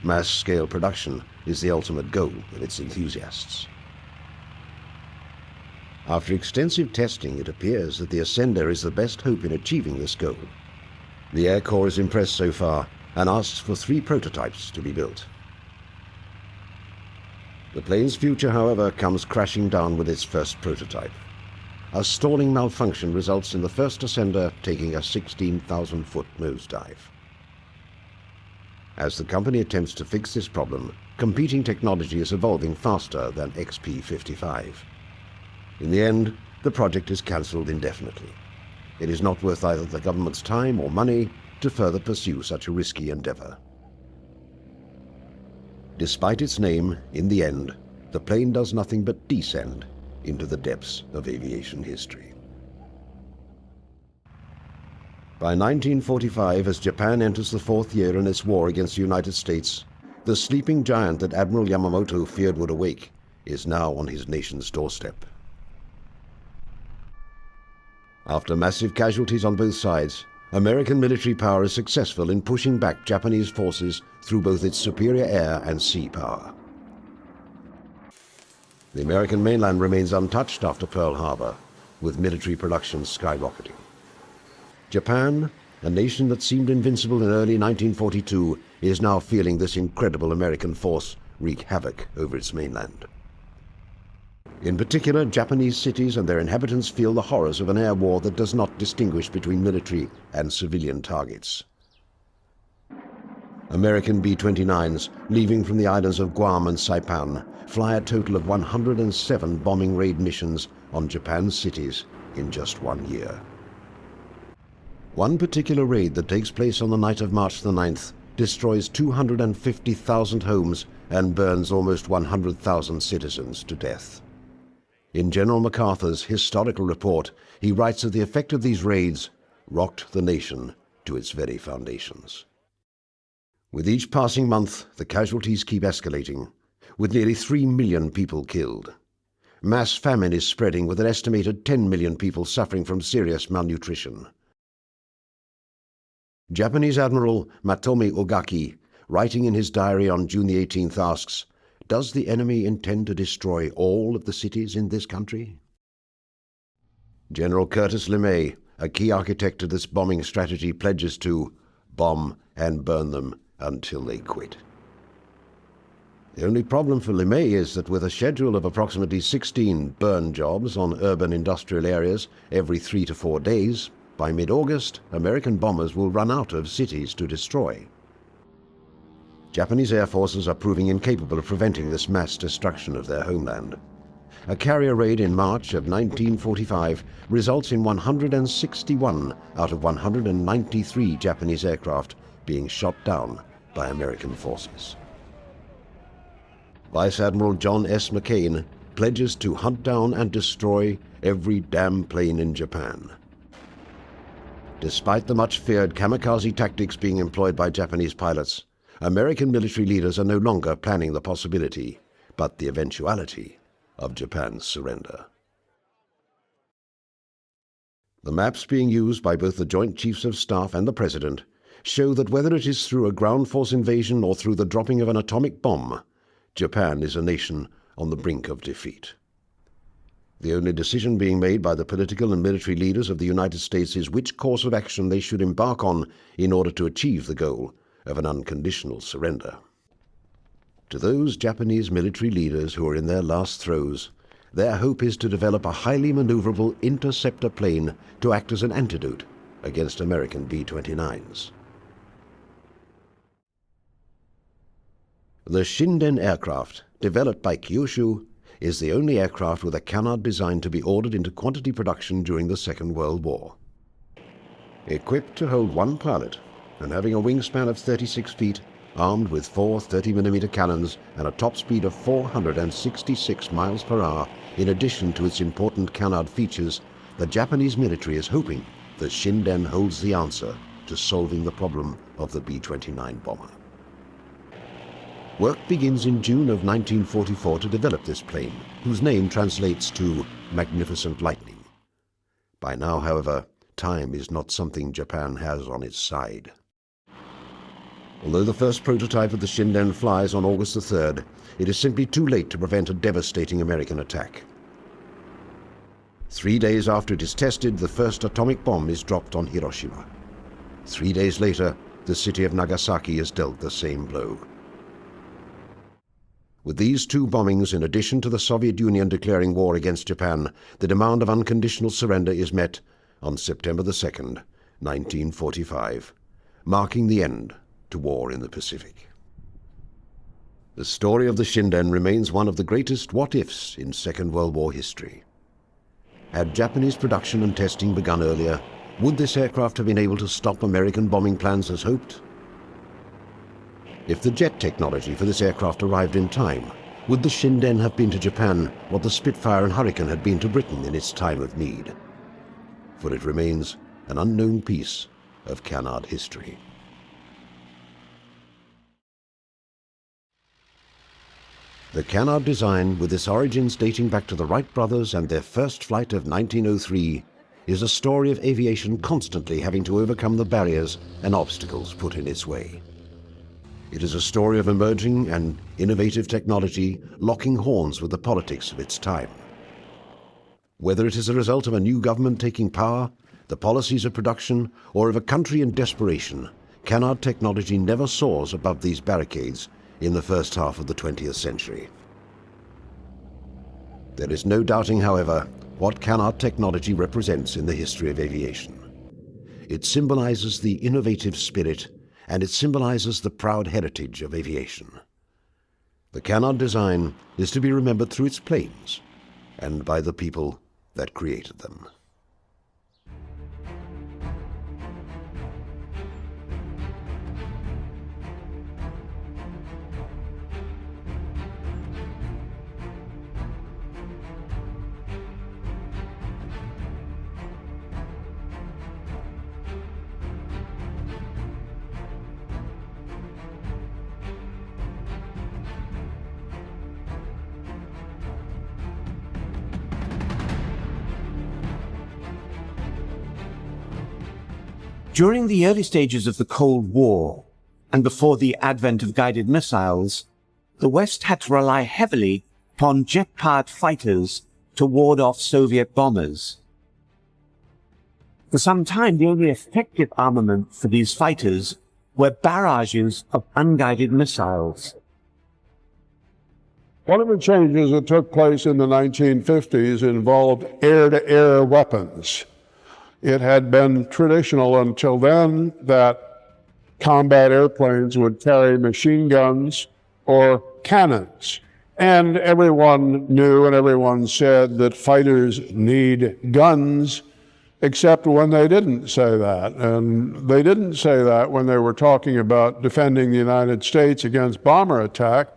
Mass-scale production is the ultimate goal of its enthusiasts. After extensive testing, it appears that the Ascender is the best hope in achieving this goal. The Air Corps is impressed so far and asks for 3 prototypes to be built. The plane's future, however, comes crashing down with its first prototype. A stalling malfunction results in the first Ascender taking a 16,000-foot nosedive. As the company attempts to fix this problem, competing technology is evolving faster than XP-55. In the end, the project is cancelled indefinitely. It is not worth either the government's time or money, to further pursue such a risky endeavor. Despite its name, in the end, the plane does nothing but descend into the depths of aviation history. By 1945, as Japan enters the fourth year in its war against the United States, the sleeping giant that Admiral Yamamoto feared would awake is now on his nation's doorstep. After massive casualties on both sides, American military power is successful in pushing back Japanese forces through both its superior air and sea power. The American mainland remains untouched after Pearl Harbor, with military production skyrocketing. Japan, a nation that seemed invincible in early 1942, is now feeling this incredible American force wreak havoc over its mainland. In particular, Japanese cities and their inhabitants feel the horrors of an air war that does not distinguish between military and civilian targets. American B-29s, leaving from the islands of Guam and Saipan, fly a total of 107 bombing raid missions on Japan's cities in just 1 year. One particular raid that takes place on the night of March the 9th destroys 250,000 homes and burns almost 100,000 citizens to death. In General MacArthur's historical report, he writes that the effect of these raids rocked the nation to its very foundations. With each passing month, the casualties keep escalating, with nearly 3 million people killed. Mass famine is spreading, with an estimated 10 million people suffering from serious malnutrition. Japanese Admiral Matomi Ogaki, writing in his diary on June the 18th, asks, "Does the enemy intend to destroy all of the cities in this country?" General Curtis LeMay, a key architect of this bombing strategy, pledges to bomb and burn them until they quit. The only problem for LeMay is that with a schedule of approximately 16 burn jobs on urban industrial areas every 3 to 4 days, by mid-August, American bombers will run out of cities to destroy. Japanese air forces are proving incapable of preventing this mass destruction of their homeland. A carrier raid in March of 1945 results in 161 out of 193 Japanese aircraft being shot down by American forces. Vice Admiral John S. McCain pledges to hunt down and destroy every damn plane in Japan. Despite the much-feared kamikaze tactics being employed by Japanese pilots, American military leaders are no longer planning the possibility, but the eventuality, of Japan's surrender. The maps being used by both the Joint Chiefs of Staff and the President show that whether it is through a ground force invasion or through the dropping of an atomic bomb, Japan is a nation on the brink of defeat. The only decision being made by the political and military leaders of the United States is which course of action they should embark on in order to achieve the goal of an unconditional surrender. To those Japanese military leaders who are in their last throes, their hope is to develop a highly maneuverable interceptor plane to act as an antidote against American B-29s. The Shinden aircraft, developed by Kyushu, is the only aircraft with a canard design to be ordered into quantity production during the Second World War. Equipped to hold one pilot and having a wingspan of 36 feet, armed with 4 30mm cannons and a top speed of 466 miles per hour, in addition to its important canard features, the Japanese military is hoping that Shinden holds the answer to solving the problem of the B-29 bomber. Work begins in June of 1944 to develop this plane, whose name translates to Magnificent Lightning. By now, however, time is not something Japan has on its side. Although the first prototype of the Shinden flies on August the 3rd, it is simply too late to prevent a devastating American attack. 3 days after it is tested, the first atomic bomb is dropped on Hiroshima. 3 days later, the city of Nagasaki is dealt the same blow. With these 2 bombings, in addition to the Soviet Union declaring war against Japan, the demand of unconditional surrender is met on September the 2nd, 1945, marking the end to war in the Pacific. The story of the Shinden remains one of the greatest what-ifs in Second World War history. Had Japanese production and testing begun earlier, Would this aircraft have been able to stop American bombing plans as hoped? If the jet technology for this aircraft arrived in time, would the Shinden have been to Japan what the Spitfire and Hurricane had been to Britain in its time of need? For it remains an unknown piece of canard history. The canard design, with its origins dating back to the Wright brothers and their first flight of 1903, is a story of aviation constantly having to overcome the barriers and obstacles put in its way. It is a story of emerging and innovative technology locking horns with the politics of its time. Whether it is a result of a new government taking power, the policies of production, or of a country in desperation, canard technology never soars above these barricades in the first half of the 20th century. There is no doubting, however, what canard technology represents in the history of aviation. It symbolizes the innovative spirit, and it symbolizes the proud heritage of aviation. The canard design is to be remembered through its planes and by the people that created them. During the early stages of the Cold War, and before the advent of guided missiles, the West had to rely heavily upon jet-powered fighters to ward off Soviet bombers. For some time, the only effective armament for these fighters were barrages of unguided missiles. One of the changes that took place in the 1950s involved air-to-air weapons. It had been traditional until then that combat airplanes would carry machine guns or cannons. And everyone knew and everyone said that fighters need guns, except when they didn't say that. And they didn't say that when they were talking about defending the United States against bomber attack.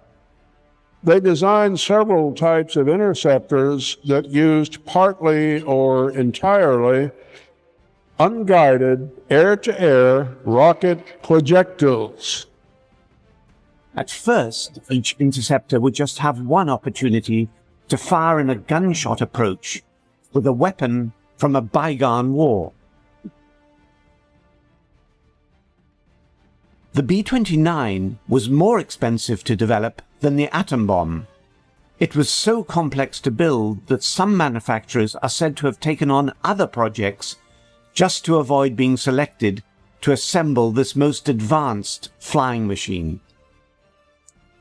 They designed several types of interceptors that used partly or entirely unguided air-to-air rocket projectiles. At first, each interceptor would just have one opportunity to fire in a gunshot approach with a weapon from a bygone war. The B-29 was more expensive to develop than the atom bomb. It was so complex to build that some manufacturers are said to have taken on other projects just to avoid being selected to assemble this most advanced flying machine.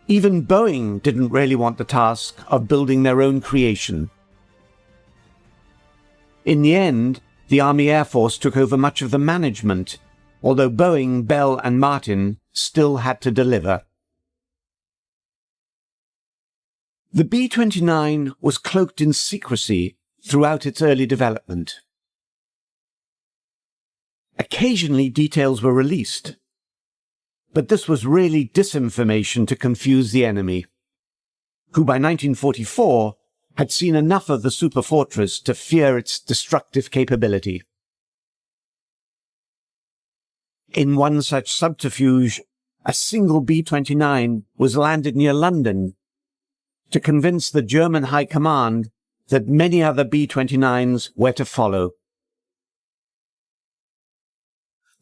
Even Boeing didn't really want the task of building their own creation. In the end, the Army Air Force took over much of the management, although Boeing, Bell and Martin still had to deliver. The B-29 was cloaked in secrecy throughout its early development. Occasionally details were released, but this was really disinformation to confuse the enemy, who by 1944 had seen enough of the superfortress to fear its destructive capability. In one such subterfuge, a single B-29 was landed near London to convince the German High Command that many other B-29s were to follow.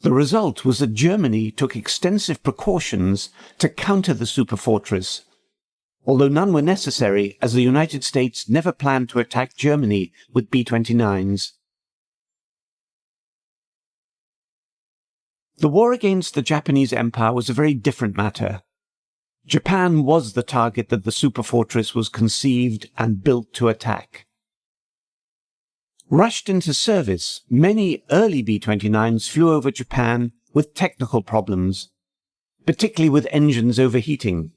The result was that Germany took extensive precautions to counter the superfortress, although none were necessary as the United States never planned to attack Germany with B-29s. The war against the Japanese Empire was a very different matter. Japan was the target that the superfortress was conceived and built to attack. Rushed into service, many early B-29s flew over Japan with technical problems, particularly with engines overheating.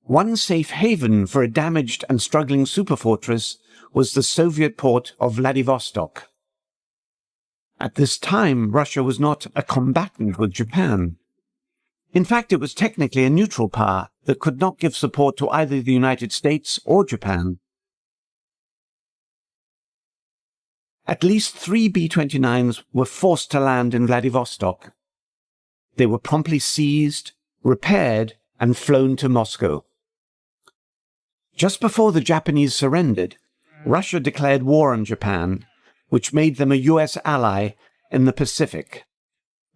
One safe haven for a damaged and struggling superfortress was the Soviet port of Vladivostok. At this time, Russia was not a combatant with Japan. In fact, it was technically a neutral power that could not give support to either the United States or Japan. At least 3 B-29s were forced to land in Vladivostok. They were promptly seized, repaired, and flown to Moscow. Just before the Japanese surrendered, Russia declared war on Japan, which made them a US ally in the Pacific.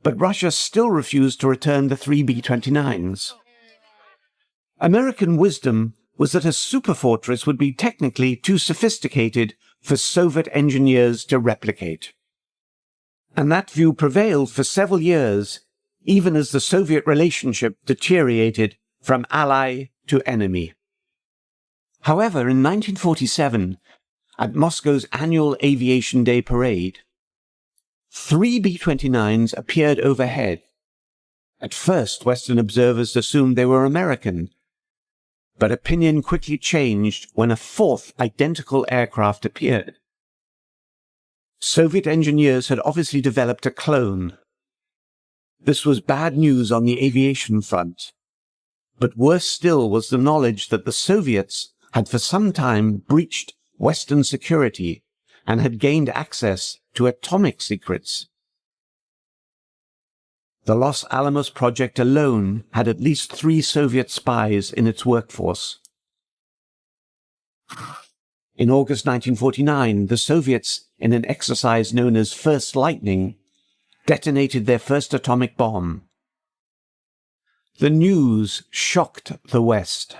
But Russia still refused to return the 3 B-29s. American wisdom was that a superfortress would be technically too sophisticated for Soviet engineers to replicate. And that view prevailed for several years, even as the Soviet relationship deteriorated from ally to enemy. However, in 1947, at Moscow's annual Aviation Day parade, 3 B-29s appeared overhead. At first, Western observers assumed they were American, but opinion quickly changed when a fourth identical aircraft appeared. Soviet engineers had obviously developed a clone. This was bad news on the aviation front, but worse still was the knowledge that the Soviets had for some time breached Western security and had gained access to atomic secrets. The Los Alamos project alone had at least 3 Soviet spies in its workforce. In August 1949, the Soviets, in an exercise known as First Lightning, detonated their first atomic bomb. The news shocked the West.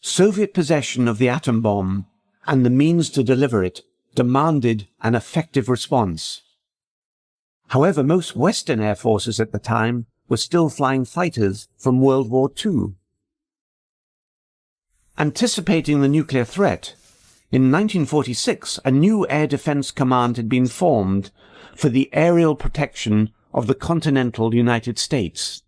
Soviet possession of the atom bomb and the means to deliver it demanded an effective response. However, most Western air forces at the time were still flying fighters from World War II. Anticipating the nuclear threat, in 1946 a new air defense command had been formed for the aerial protection of the continental United States.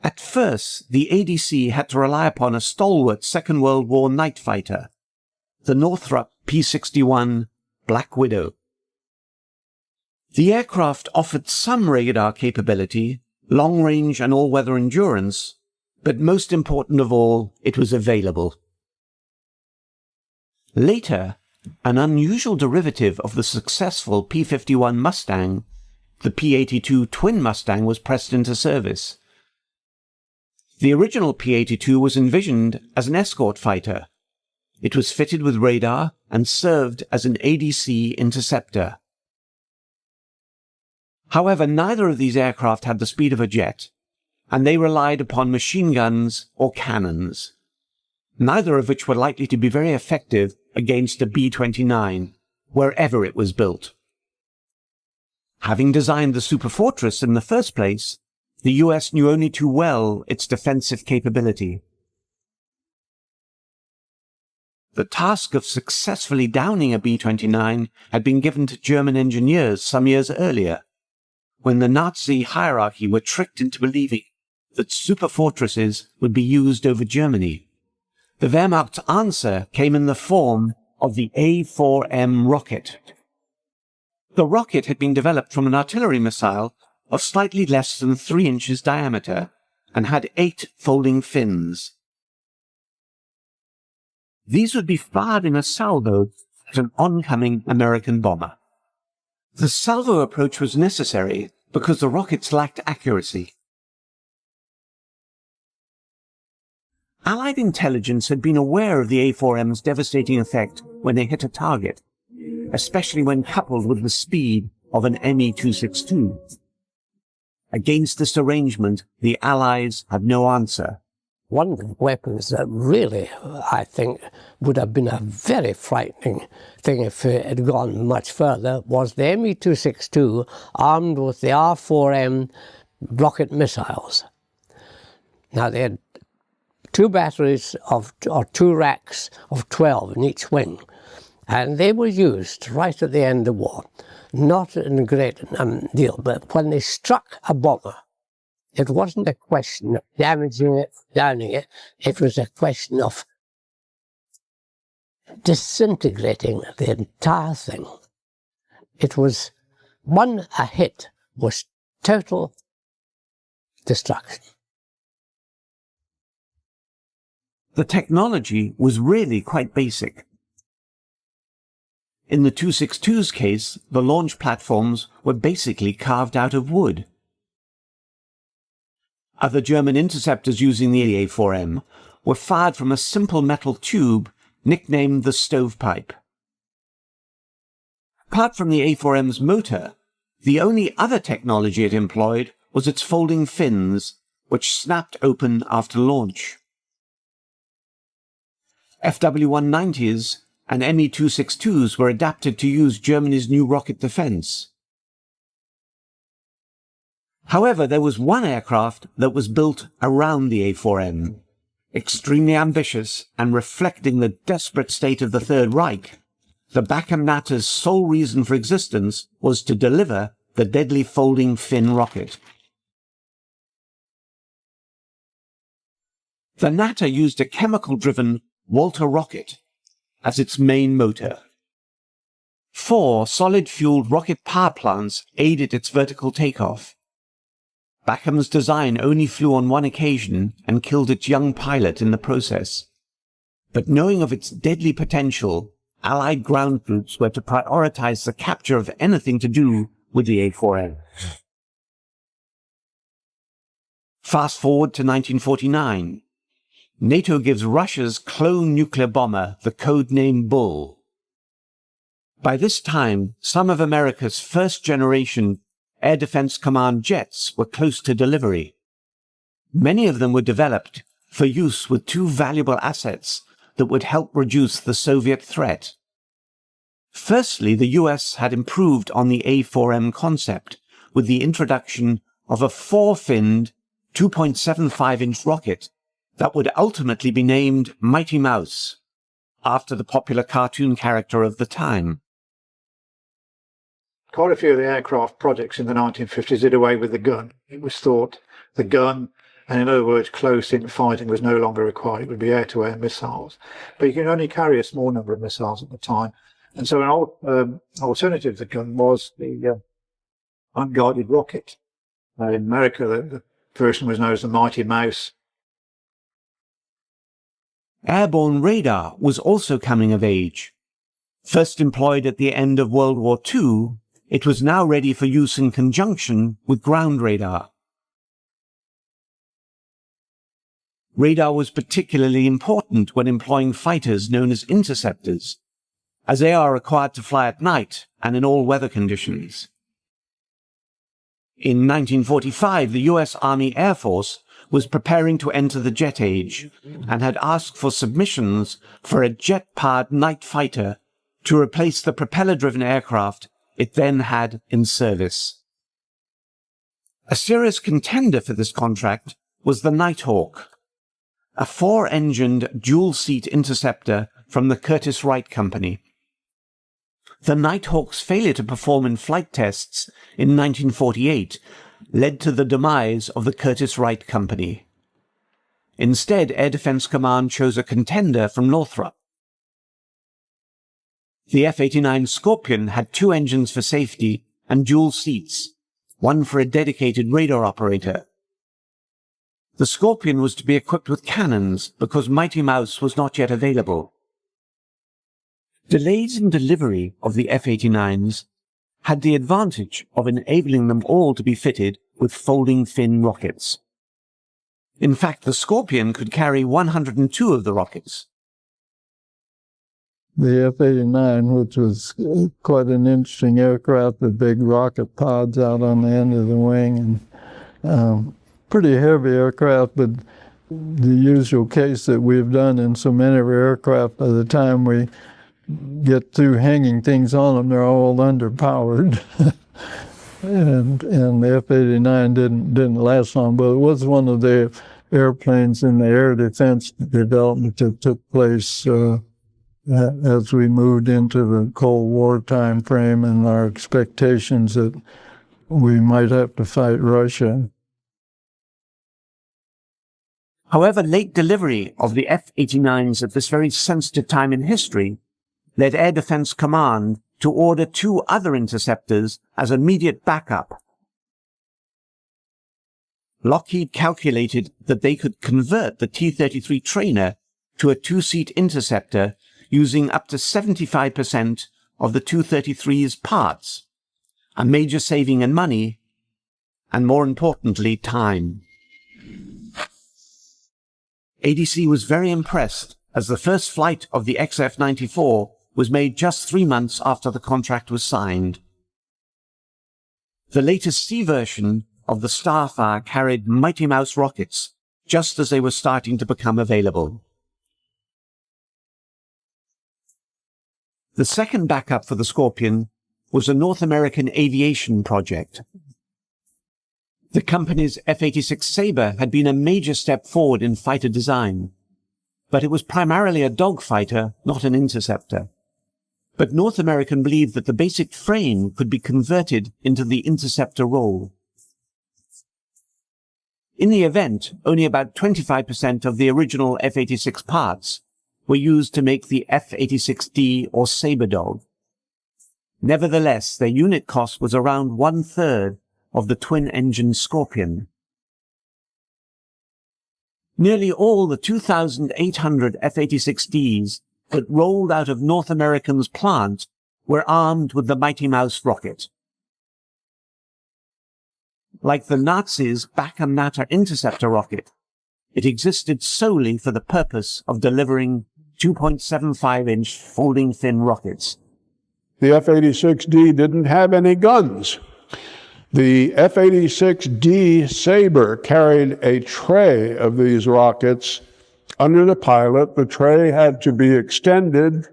At first, the ADC had to rely upon a stalwart Second World War night fighter, the Northrop P-61 Black Widow. The aircraft offered some radar capability, long-range and all-weather endurance, but most important of all, it was available. Later, an unusual derivative of the successful P-51 Mustang, the P-82 Twin Mustang, was pressed into service. The original P-82 was envisioned as an escort fighter. It was fitted with radar and served as an ADC interceptor. However, neither of these aircraft had the speed of a jet, and they relied upon machine guns or cannons, neither of which were likely to be very effective against a B-29, wherever it was built. Having designed the superfortress in the first place, the US knew only too well its defensive capability. The task of successfully downing a B-29 had been given to German engineers some years earlier, when the Nazi hierarchy were tricked into believing that superfortresses would be used over Germany. The Wehrmacht's answer came in the form of the A4M rocket. The rocket had been developed from an artillery missile of slightly less than 3 inches diameter and had 8 folding fins. These would be fired in a salvo at an oncoming American bomber. The salvo approach was necessary because the rockets lacked accuracy. Allied intelligence had been aware of the A4M's devastating effect when they hit a target, especially when coupled with the speed of an Me-262. Against this arrangement, the Allies had no answer. One of the weapons that really, I think, would have been a very frightening thing if it had gone much further was the Me-262 armed with the R4M rocket missiles. Now, they had 2 batteries or 2 racks of 12 in each wing, and they were used right at the end of the war. Not in a great deal, but when they struck a bomber, it wasn't a question of damaging it, downing it. It was a question of disintegrating the entire thing. it was a hit was total destruction. The technology was really quite basic. In the 262's case, the launch platforms were basically carved out of wood. Other German interceptors using the A4M were fired from a simple metal tube nicknamed the stovepipe. Apart from the A4M's motor, the only other technology it employed was its folding fins, which snapped open after launch. FW-190s and Me-262s were adapted to use Germany's new rocket defense. However, there was one aircraft that was built around the A4M, extremely ambitious and reflecting the desperate state of the Third Reich. The Bachem Natter's sole reason for existence was to deliver the deadly folding fin rocket. The Natter used a chemical-driven Walter rocket as its main motor. 4 solid-fueled rocket power plants aided its vertical takeoff. Bachem's design only flew on one occasion and killed its young pilot in the process. But knowing of its deadly potential, Allied ground troops were to prioritize the capture of anything to do with the A4M. Fast forward to 1949. NATO gives Russia's clone nuclear bomber the codename Bull. By this time, some of America's first-generation Air Defense Command jets were close to delivery. Many of them were developed for use with 2 valuable assets that would help reduce the Soviet threat. Firstly, the US had improved on the A4M concept with the introduction of a 4-finned, 2.75-inch rocket that would ultimately be named Mighty Mouse, after the popular cartoon character of the time. Quite a few of the aircraft projects in the 1950s did away with the gun. It was thought the gun, and in other words, close-in fighting was no longer required. It would be air-to-air missiles. But you can only carry a small number of missiles at the time. And so an alternative to the gun was the unguided rocket. In America, the version was known as the Mighty Mouse. Airborne radar was also coming of age. First employed at the end of World War II, it was now ready for use in conjunction with ground radar. Radar was particularly important when employing fighters known as interceptors, as they are required to fly at night and in all weather conditions. In 1945, the US Army Air Force was preparing to enter the jet age and had asked for submissions for a jet-powered night fighter to replace the propeller-driven aircraft it then had in service. A serious contender for this contract was the Nighthawk, a 4-engined dual-seat interceptor from the Curtiss-Wright Company. The Nighthawk's failure to perform in flight tests in 1948 led to the demise of the Curtiss-Wright Company. Instead, Air Defense Command chose a contender from Northrop. The F-89 Scorpion had 2 engines for safety and dual seats, one for a dedicated radar operator. The Scorpion was to be equipped with cannons because Mighty Mouse was not yet available. Delays in delivery of the F-89s had the advantage of enabling them all to be fitted with folding fin rockets. In fact, the Scorpion could carry 102 of the rockets. The F-89, which was quite an interesting aircraft with big rocket pods out on the end of the wing, and pretty heavy aircraft, but the usual case that we've done in so many of our aircraft, by the time we get through hanging things on them, they're all underpowered. and the F-89 didn't last long, but it was one of the airplanes in the air defense development that took place as we moved into the Cold War time frame and our expectations that we might have to fight Russia. However, late delivery of the F-89s at this very sensitive time in history led Air Defense Command to order 2 other interceptors as immediate backup. Lockheed calculated that they could convert the T-33 trainer to a 2-seat interceptor using up to 75% of the Tu-33's parts, a major saving in money, and more importantly, time. ADC was very impressed, as the first flight of the XF-94 was made just 3 months after the contract was signed. The latest C version of the Starfire carried Mighty Mouse rockets, just as they were starting to become available. The second backup for the Scorpion was a North American aviation project. The company's F-86 Sabre had been a major step forward in fighter design, but it was primarily a dogfighter, not an interceptor. But North American believed that the basic frame could be converted into the interceptor role. In the event, only about 25% of the original F-86 parts were used to make the F-86D or Sabre dog. Nevertheless, their unit cost was around 1/3 of the twin-engine Scorpion. Nearly all the 2,800 F-86Ds that rolled out of North American's plant were armed with the Mighty Mouse rocket. Like the Nazis' Bachem Natter Interceptor rocket, it existed solely for the purpose of delivering 2.75-inch folding fin rockets. The F-86D didn't have any guns. The F-86D Sabre carried a tray of these rockets under the pilot. The tray had to be extended,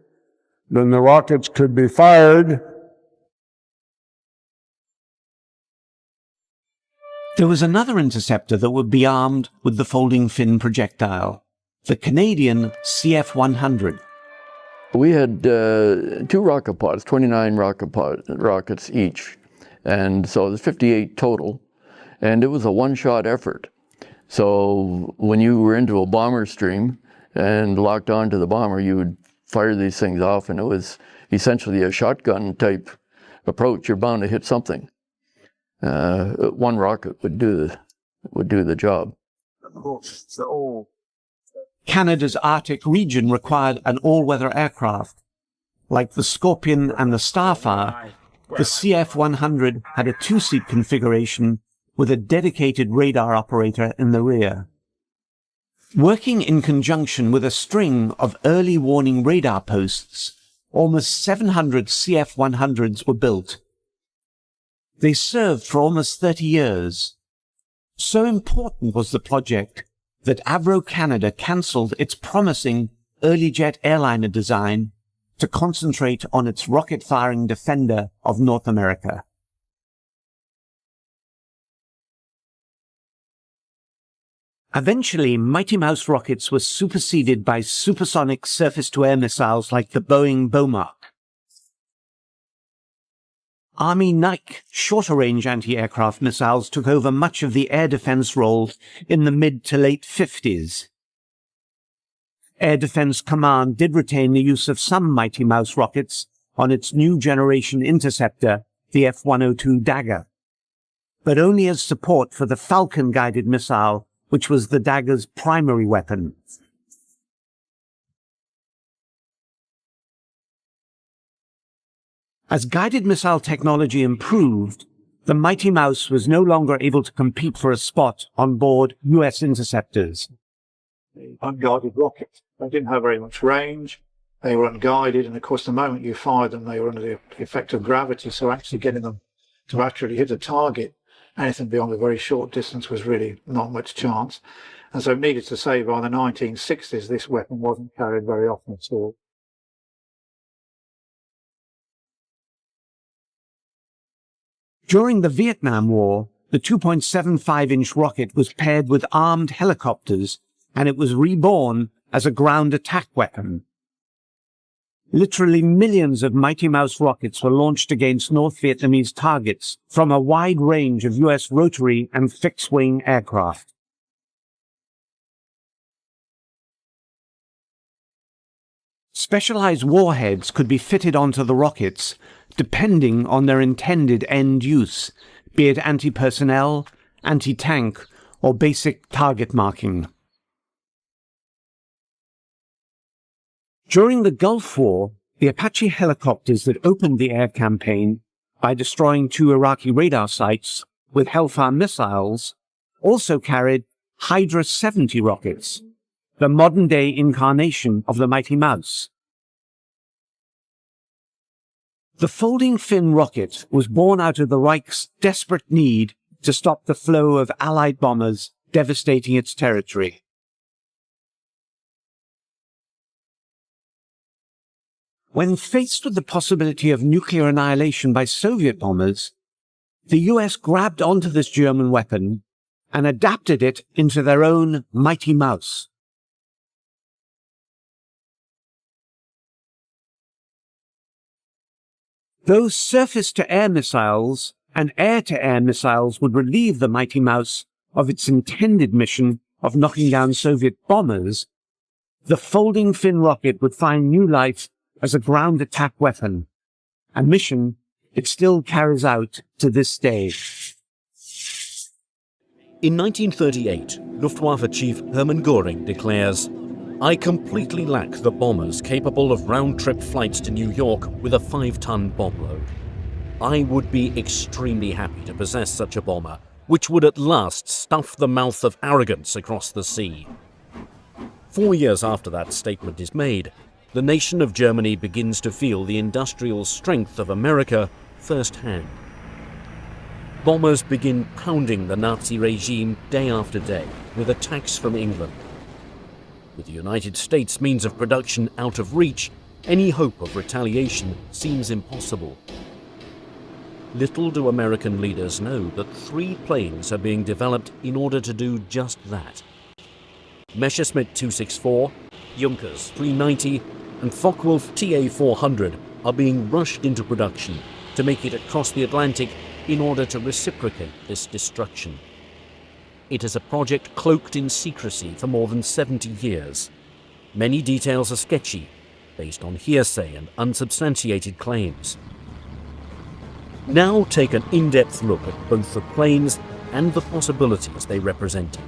then the rockets could be fired. There was another interceptor that would be armed with the folding fin projectile, the Canadian CF-100. We had 2 rocket pods, 29 rockets each. And so there's 58 total, and it was a one-shot effort. So when you were into a bomber stream and locked onto the bomber, you would fire these things off, and it was essentially a shotgun type approach. You're bound to hit something. One rocket would do the job. Canada's Arctic region required an all-weather aircraft. Like the Scorpion and the Starfire, the CF-100 had a 2-seat configuration with a dedicated radar operator in the rear. Working in conjunction with a string of early warning radar posts, almost 700 CF-100s were built. They served for almost 30 years. So important was the project that Avro Canada cancelled its promising early jet airliner design to concentrate on its rocket-firing defender of North America. Eventually, Mighty Mouse rockets were superseded by supersonic surface-to-air missiles like the Boeing Bomach. Army Nike shorter-range anti-aircraft missiles took over much of the air defense role in the mid to late 50s. Air Defense Command did retain the use of some Mighty Mouse rockets on its new generation interceptor, the F-102 Dagger, but only as support for the Falcon-guided missile, which was the Dagger's primary weapon. As guided missile technology improved, the Mighty Mouse was no longer able to compete for a spot on board U.S. interceptors. Unguided rockets. They didn't have very much range. They were unguided, and of course the moment you fired them, they were under the effect of gravity, so actually getting them to actually hit a target, anything beyond a very short distance, was really not much chance. And so needless to say, by the 1960s, this weapon wasn't carried very often at all. During the Vietnam War, the 2.75-inch rocket was paired with armed helicopters, and it was reborn as a ground attack weapon. Literally millions of Mighty Mouse rockets were launched against North Vietnamese targets from a wide range of U.S. rotary and fixed-wing aircraft. Specialized warheads could be fitted onto the rockets depending on their intended end use, be it anti-personnel, anti-tank, or basic target marking. During the Gulf War, the Apache helicopters that opened the air campaign by destroying 2 Iraqi radar sites with Hellfire missiles also carried Hydra 70 rockets, the modern-day incarnation of the Mighty Mouse. The folding fin rocket was born out of the Reich's desperate need to stop the flow of Allied bombers devastating its territory. When faced with the possibility of nuclear annihilation by Soviet bombers, the US grabbed onto this German weapon and adapted it into their own Mighty Mouse. Those surface-to-air missiles and air-to-air missiles would relieve the Mighty Mouse of its intended mission of knocking down Soviet bombers, the folding fin rocket would find new life as a ground attack weapon, a mission it still carries out to this day. In 1938, Luftwaffe Chief Hermann Göring declares, "I completely lack the bombers capable of round-trip flights to New York with a 5-ton bomb load. I would be extremely happy to possess such a bomber, which would at last stuff the mouth of arrogance across the sea." 4 years after that statement is made, the nation of Germany begins to feel the industrial strength of America firsthand. Bombers begin pounding the Nazi regime day after day with attacks from England. With the United States means of production out of reach, any hope of retaliation seems impossible. Little do American leaders know that 3 planes are being developed in order to do just that. Messerschmitt 264, Junkers 390, and Focke-Wulf TA-400 are being rushed into production to make it across the Atlantic in order to reciprocate this destruction. It is a project cloaked in secrecy for more than 70 years. Many details are sketchy, based on hearsay and unsubstantiated claims. Now take an in-depth look at both the planes and the possibilities they represented.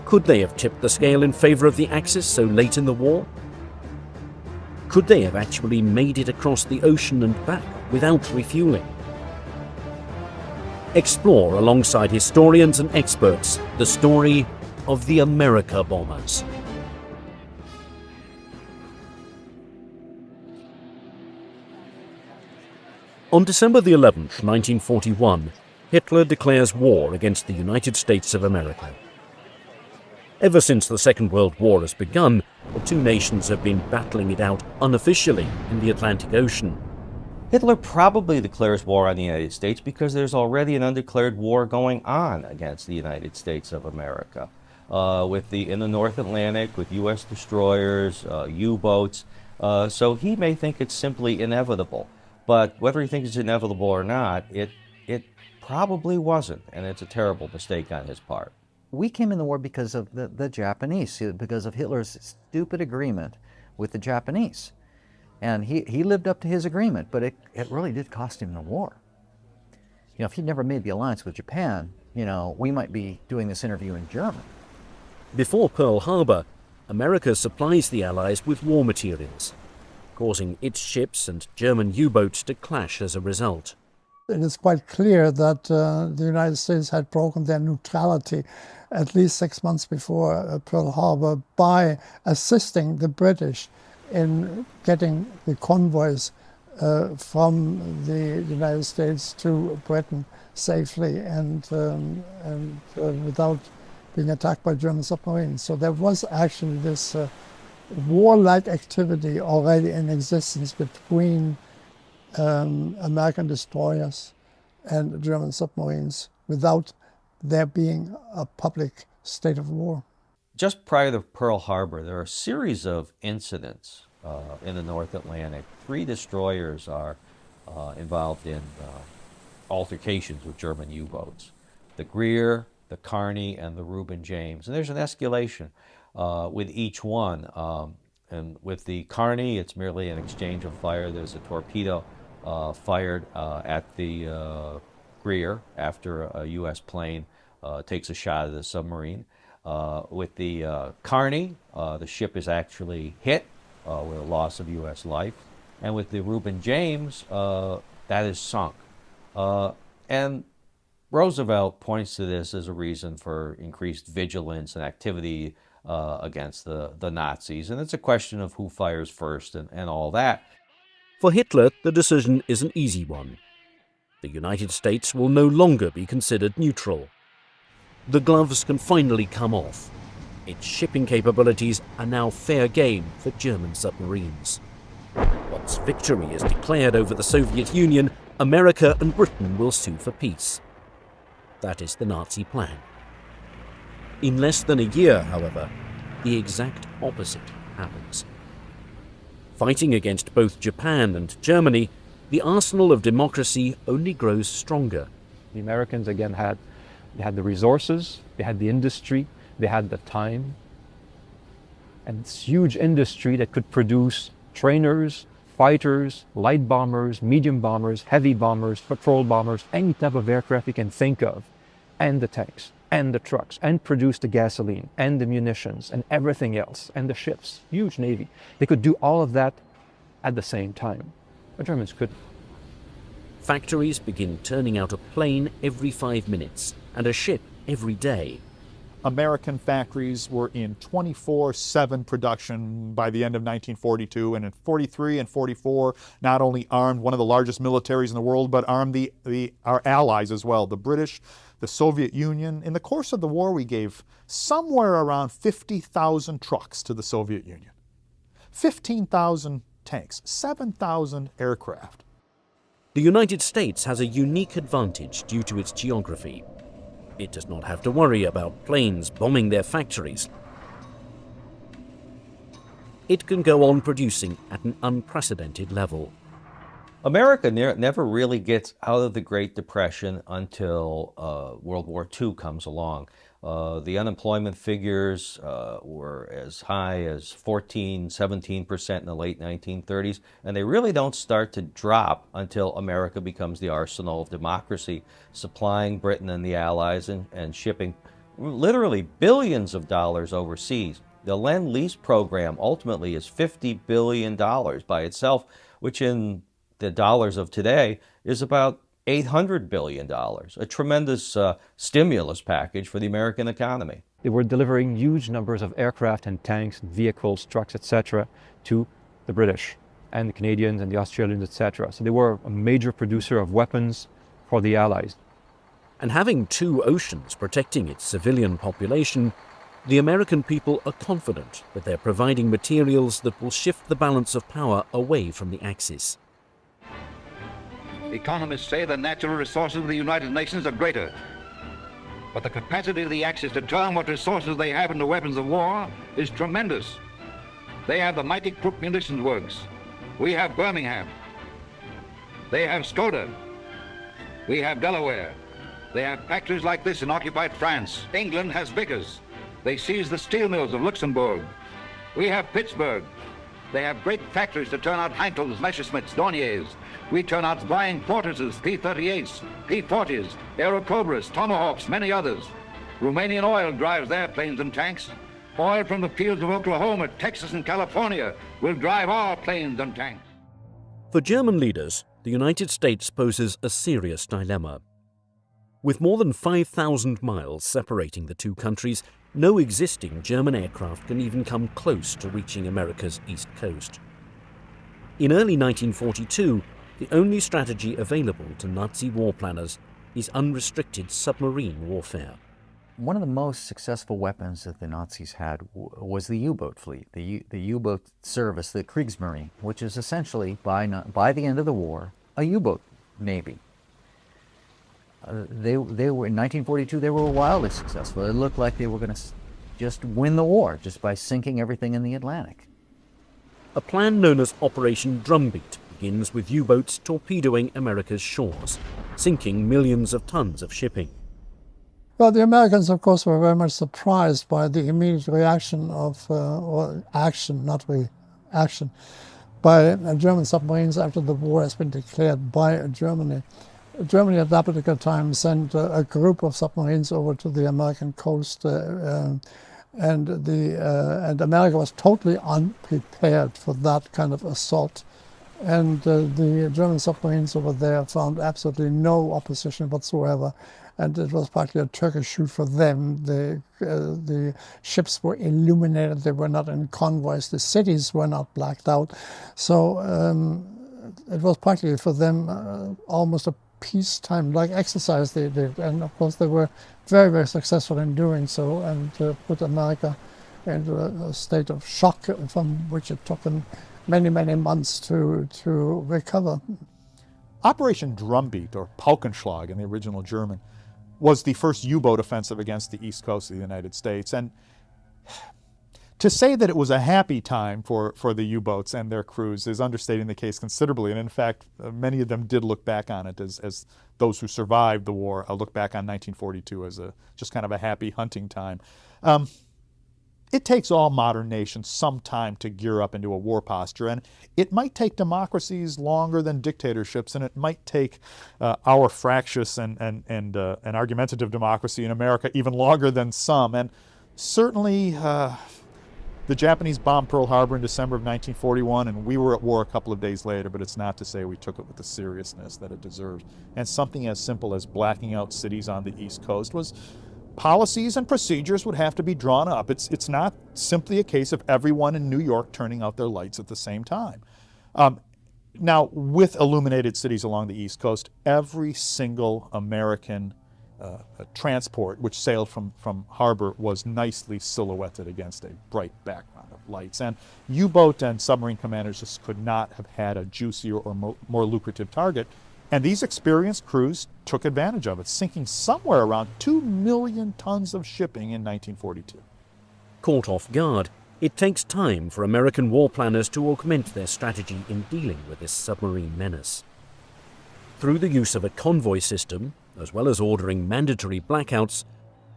Could they have tipped the scale in favor of the Axis so late in the war? Could they have actually made it across the ocean and back without refueling? Explore alongside historians and experts the story of the America bombers. On December the 11th, 1941, Hitler declares war against the United States of America. Ever since the Second World War has begun, the 2 nations have been battling it out unofficially in the Atlantic Ocean. Hitler probably declares war on the United States because there's already an undeclared war going on against the United States of America. In the North Atlantic, with U.S. destroyers, U-boats. So he may think it's simply inevitable. But whether he thinks it's inevitable or not, it probably wasn't. And it's a terrible mistake on his part. We came in the war because of the Japanese, because of Hitler's stupid agreement with the Japanese. And he lived up to his agreement, but it really did cost him the war. You know, if he'd never made the alliance with Japan, you know, we might be doing this interview in German. Before Pearl Harbor, America supplies the Allies with war materials, causing its ships and German U-boats to clash as a result. It is quite clear that the United States had broken their neutrality at least 6 months before Pearl Harbor by assisting the British in getting the convoys from the United States to Britain safely and without being attacked by German submarines. So there was actually this warlike activity already in existence between American destroyers and German submarines without there being a public state of war. Just prior to Pearl Harbor, there are a series of incidents in the North Atlantic. 3 destroyers are involved in altercations with German U-boats. The Greer, the Kearney, and the Reuben James. And there's an escalation with each one. And with the Carney, it's merely an exchange of fire. There's a torpedo fired at the rear after a U.S. plane takes a shot at the submarine. With the Carney, the ship is actually hit with a loss of U.S. life. And with the Reuben James, that is sunk. And Roosevelt points to this as a reason for increased vigilance and activity against the Nazis. And it's a question of who fires first and all that. For Hitler, the decision is an easy one. The United States will no longer be considered neutral. The gloves can finally come off. Its shipping capabilities are now fair game for German submarines. Once victory is declared over the Soviet Union, America and Britain will sue for peace. That is the Nazi plan. In less than a year, however, the exact opposite happens. Fighting against both Japan and Germany, the arsenal of democracy only grows stronger. The Americans again had the resources, they had the industry, they had the time, and this huge industry that could produce trainers, fighters, light bombers, medium bombers, heavy bombers, patrol bombers, any type of aircraft you can think of, and the tanks, and the trucks, and produce the gasoline, and the munitions, and everything else, and the ships. Huge navy. They could do all of that at the same time. The Germans couldn't. Factories begin turning out a plane every 5 minutes and a ship every day. American factories were in 24/7 production by the end of 1942, and in 43 and 44 not only armed one of the largest militaries in the world, but armed our allies as well, the British, the Soviet Union. In the course of the war, we gave somewhere around 50,000 trucks to the Soviet Union, 15,000 tanks, 7,000 aircraft. The United States has a unique advantage due to its geography. It does not have to worry about planes bombing their factories. It can go on producing at an unprecedented level. America never really gets out of the Great Depression until World War II comes along. The unemployment figures were as high as 14–17% in the late 1930s, and they really don't start to drop until America becomes the arsenal of democracy, supplying Britain and the Allies and shipping literally billions of dollars overseas. The Lend-Lease program ultimately is $50 billion by itself, which in the dollars of today is about $800 billion, a tremendous stimulus package for the American economy. They were delivering huge numbers of aircraft and tanks and vehicles, trucks, etc. to the British and the Canadians and the Australians, etc. So they were a major producer of weapons for the Allies. And having two oceans protecting its civilian population, the American people are confident that they're providing materials that will shift the balance of power away from the Axis. Economists say the natural resources of the United Nations are greater, but the capacity of the Axis to turn what resources they have into weapons of war is tremendous. They have the mighty Krupp munitions works. We have Birmingham. They have Skoda. We have Delaware. They have factories like this in occupied France. England has Vickers. They seized the steel mills of Luxembourg. We have Pittsburgh. They have great factories to turn out Heinkels, Messerschmitts, Dorniers. We turn out flying Fortresses, P-38s, P-40s, Aerocobras, Tomahawks, many others. Romanian oil drives their planes and tanks. Oil from the fields of Oklahoma, Texas, and California will drive our planes and tanks. For German leaders, the United States poses a serious dilemma. With more than 5,000 miles separating the two countries, no existing German aircraft can even come close to reaching America's east coast. In early 1942, the only strategy available to Nazi war planners is unrestricted submarine warfare. One of the most successful weapons that the Nazis had was the U-boat fleet, the U-boat service, the Kriegsmarine, which is essentially, by the end of the war, a U-boat navy. They were in 1942. They were wildly successful. It looked like they were going to just win the war just by sinking everything in the Atlantic. A plan known as Operation Drumbeat begins with U-boats torpedoing America's shores, sinking millions of tons of shipping. Well, the Americans, of course, were very much surprised by the immediate reaction of, or action, not action by German submarines after the war has been declared by Germany. Germany at that particular time sent a group of submarines over to the American coast, and America was totally unprepared for that kind of assault. And the German submarines over there found absolutely no opposition whatsoever, and it was partly a Turkish shoot for them. The ships were illuminated; they were not in convoys. The cities were not blacked out, so it was partly for them almost a peacetime-like exercise they did, and of course they were very, very successful in doing so, and put America into a state of shock from which it took them many, many months to recover. Operation Drumbeat, or Paukenschlag in the original German, was the first U-boat offensive against the east coast of the United States. And to say that it was a happy time for the U-boats and their crews is understating the case considerably. And in fact, many of them did look back on it as those who survived the war look back on 1942 as just kind of a happy hunting time. It takes all modern nations some time to gear up into a war posture, and it might take democracies longer than dictatorships, and it might take our fractious and argumentative democracy in America even longer than some. And certainly the Japanese bombed Pearl Harbor in December of 1941, and we were at war a couple of days later, but it's not to say we took it with the seriousness that it deserved. And something as simple as blacking out cities on the East Coast was policies and procedures would have to be drawn up. It's not simply a case of everyone in New York turning out their lights at the same time. Now, with illuminated cities along the East Coast, every single American transport which sailed from harbor was nicely silhouetted against a bright background of lights. And U-boat and submarine commanders just could not have had a juicier or more lucrative target. And these experienced crews took advantage of it, sinking somewhere around 2 million tons of shipping in 1942. Caught off guard, it takes time for American war planners to augment their strategy in dealing with this submarine menace. Through the use of a convoy system, as well as ordering mandatory blackouts,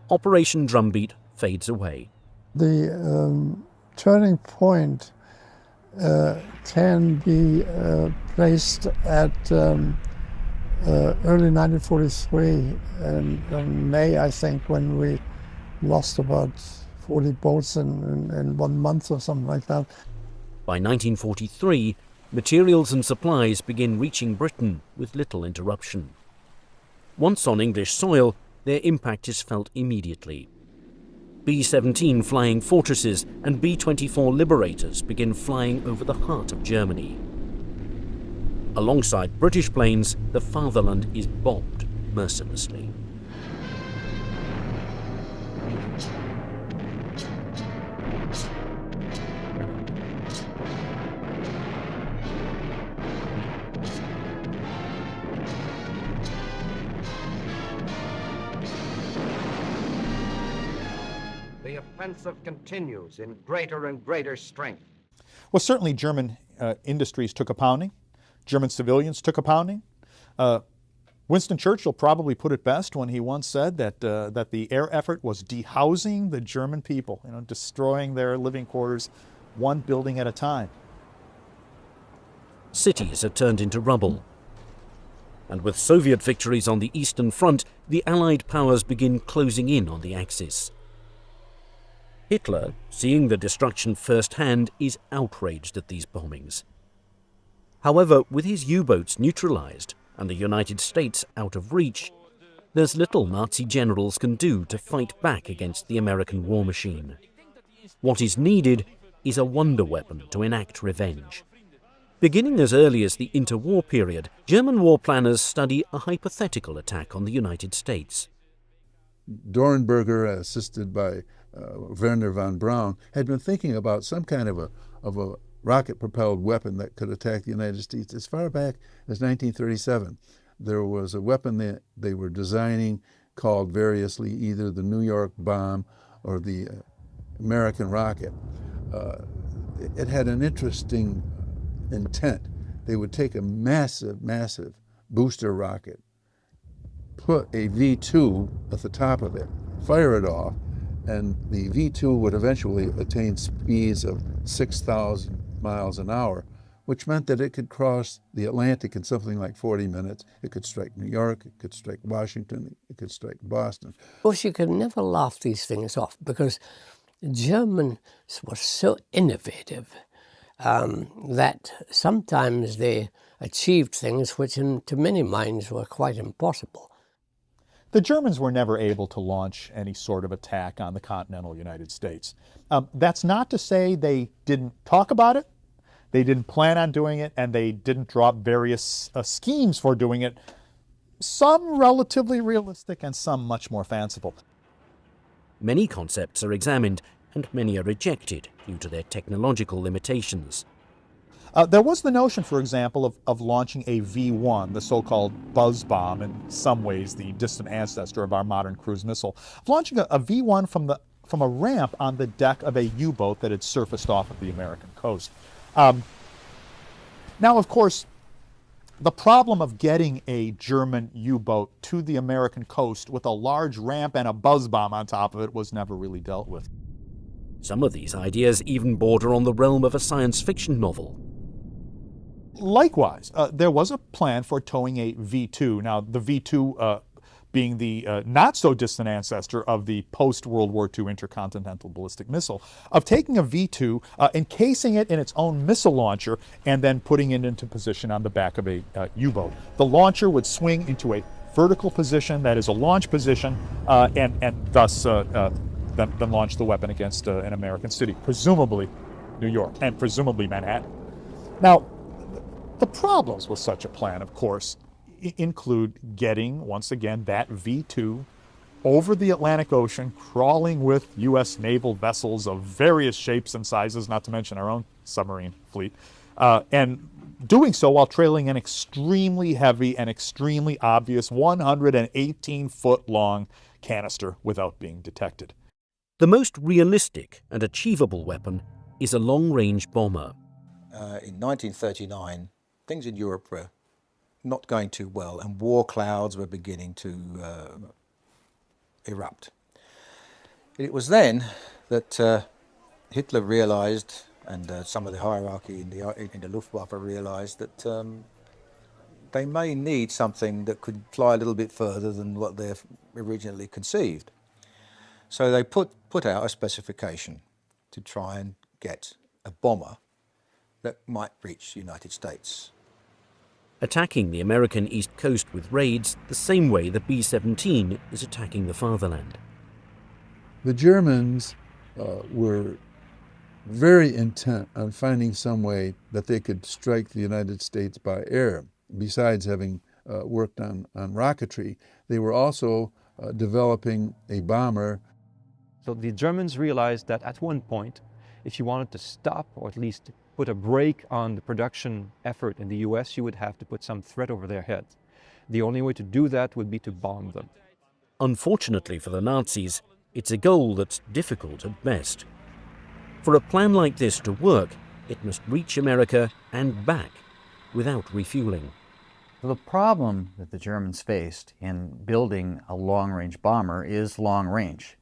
Operation Drumbeat fades away. The turning point can be placed at early 1943, in May, I think, when we lost about 40 boats in 1 month or something like that. By 1943, materials and supplies begin reaching Britain with little interruption. Once on English soil, their impact is felt immediately. B-17 flying fortresses and B-24 Liberators begin flying over the heart of Germany. Alongside British planes, the fatherland is bombed mercilessly. The offensive continues in greater and greater strength. Well, certainly German industries took a pounding. German civilians took a pounding. Winston Churchill probably put it best when he once said that the air effort was dehousing the German people, destroying their living quarters one building at a time. Cities are turned into rubble. And with Soviet victories on the Eastern Front, the Allied powers begin closing in on the Axis. Hitler, seeing the destruction firsthand, is outraged at these bombings. However, with his U-boats neutralized and the United States out of reach, there's little Nazi generals can do to fight back against the American war machine. What is needed is a wonder weapon to enact revenge. Beginning as early as the interwar period, German war planners study a hypothetical attack on the United States. Dornberger, assisted by Werner von Braun, had been thinking about some kind of a rocket-propelled weapon that could attack the United States as far back as 1937. There was a weapon that they were designing called variously either the New York bomb or the American rocket. It had an interesting intent. They would take a massive, massive booster rocket, put a V2 at the top of it, fire it off, and the V2 would eventually attain speeds of 6,000 miles an hour, which meant that it could cross the Atlantic in something like 40 minutes. It could strike New York, it could strike Washington, it could strike Boston. Of course, you can never laugh these things off because the Germans were so innovative that sometimes they achieved things which to many minds were quite impossible. The Germans were never able to launch any sort of attack on the continental United States. That's not to say they didn't talk about it, they didn't plan on doing it, and they didn't drop various schemes for doing it, some relatively realistic and some much more fanciful. Many concepts are examined and many are rejected due to their technological limitations. There was the notion, for example, of launching a V-1, the so-called buzz bomb, in some ways the distant ancestor of our modern cruise missile, of launching a V-1 from a ramp on the deck of a U-boat that had surfaced off of the American coast. Now, of course, the problem of getting a German U-boat to the American coast with a large ramp and a buzz bomb on top of it was never really dealt with. Some of these ideas even border on the realm of a science fiction novel. Likewise, there was a plan for towing a V-2. Now, the V-2 being the not-so-distant ancestor of the post-World War II intercontinental ballistic missile, of taking a V-2, encasing it in its own missile launcher, and then putting it into position on the back of a U-boat. The launcher would swing into a vertical position, that is a launch position, and thus then launch the weapon against an American city, presumably New York, and presumably Manhattan. Now, the problems with such a plan, of course, include getting, once again, that V-2 over the Atlantic Ocean, crawling with U.S. naval vessels of various shapes and sizes, not to mention our own submarine fleet, and doing so while trailing an extremely heavy and extremely obvious 118-foot-long canister without being detected. The most realistic and achievable weapon is a long-range bomber. In 1939, things in Europe were not going too well, and war clouds were beginning to erupt. It was then that Hitler realized, and some of the hierarchy in the Luftwaffe realized, that they may need something that could fly a little bit further than what they originally conceived. So they put out a specification to try and get a bomber that might reach the United States. Attacking the American East Coast with raids the same way the B-17 is attacking the fatherland. The Germans were very intent on finding some way that they could strike the United States by air. Besides having worked on rocketry, they were also developing a bomber. So the Germans realized that at one point, if you wanted to stop or at least put a brake on the production effort in the US, you would have to put some threat over their heads. The only way to do that would be to bomb them. Unfortunately for the Nazis, it's a goal that's difficult at best. For a plan like this to work, it must reach America and back without refueling. The problem that the Germans faced in building a long-range bomber is long-range.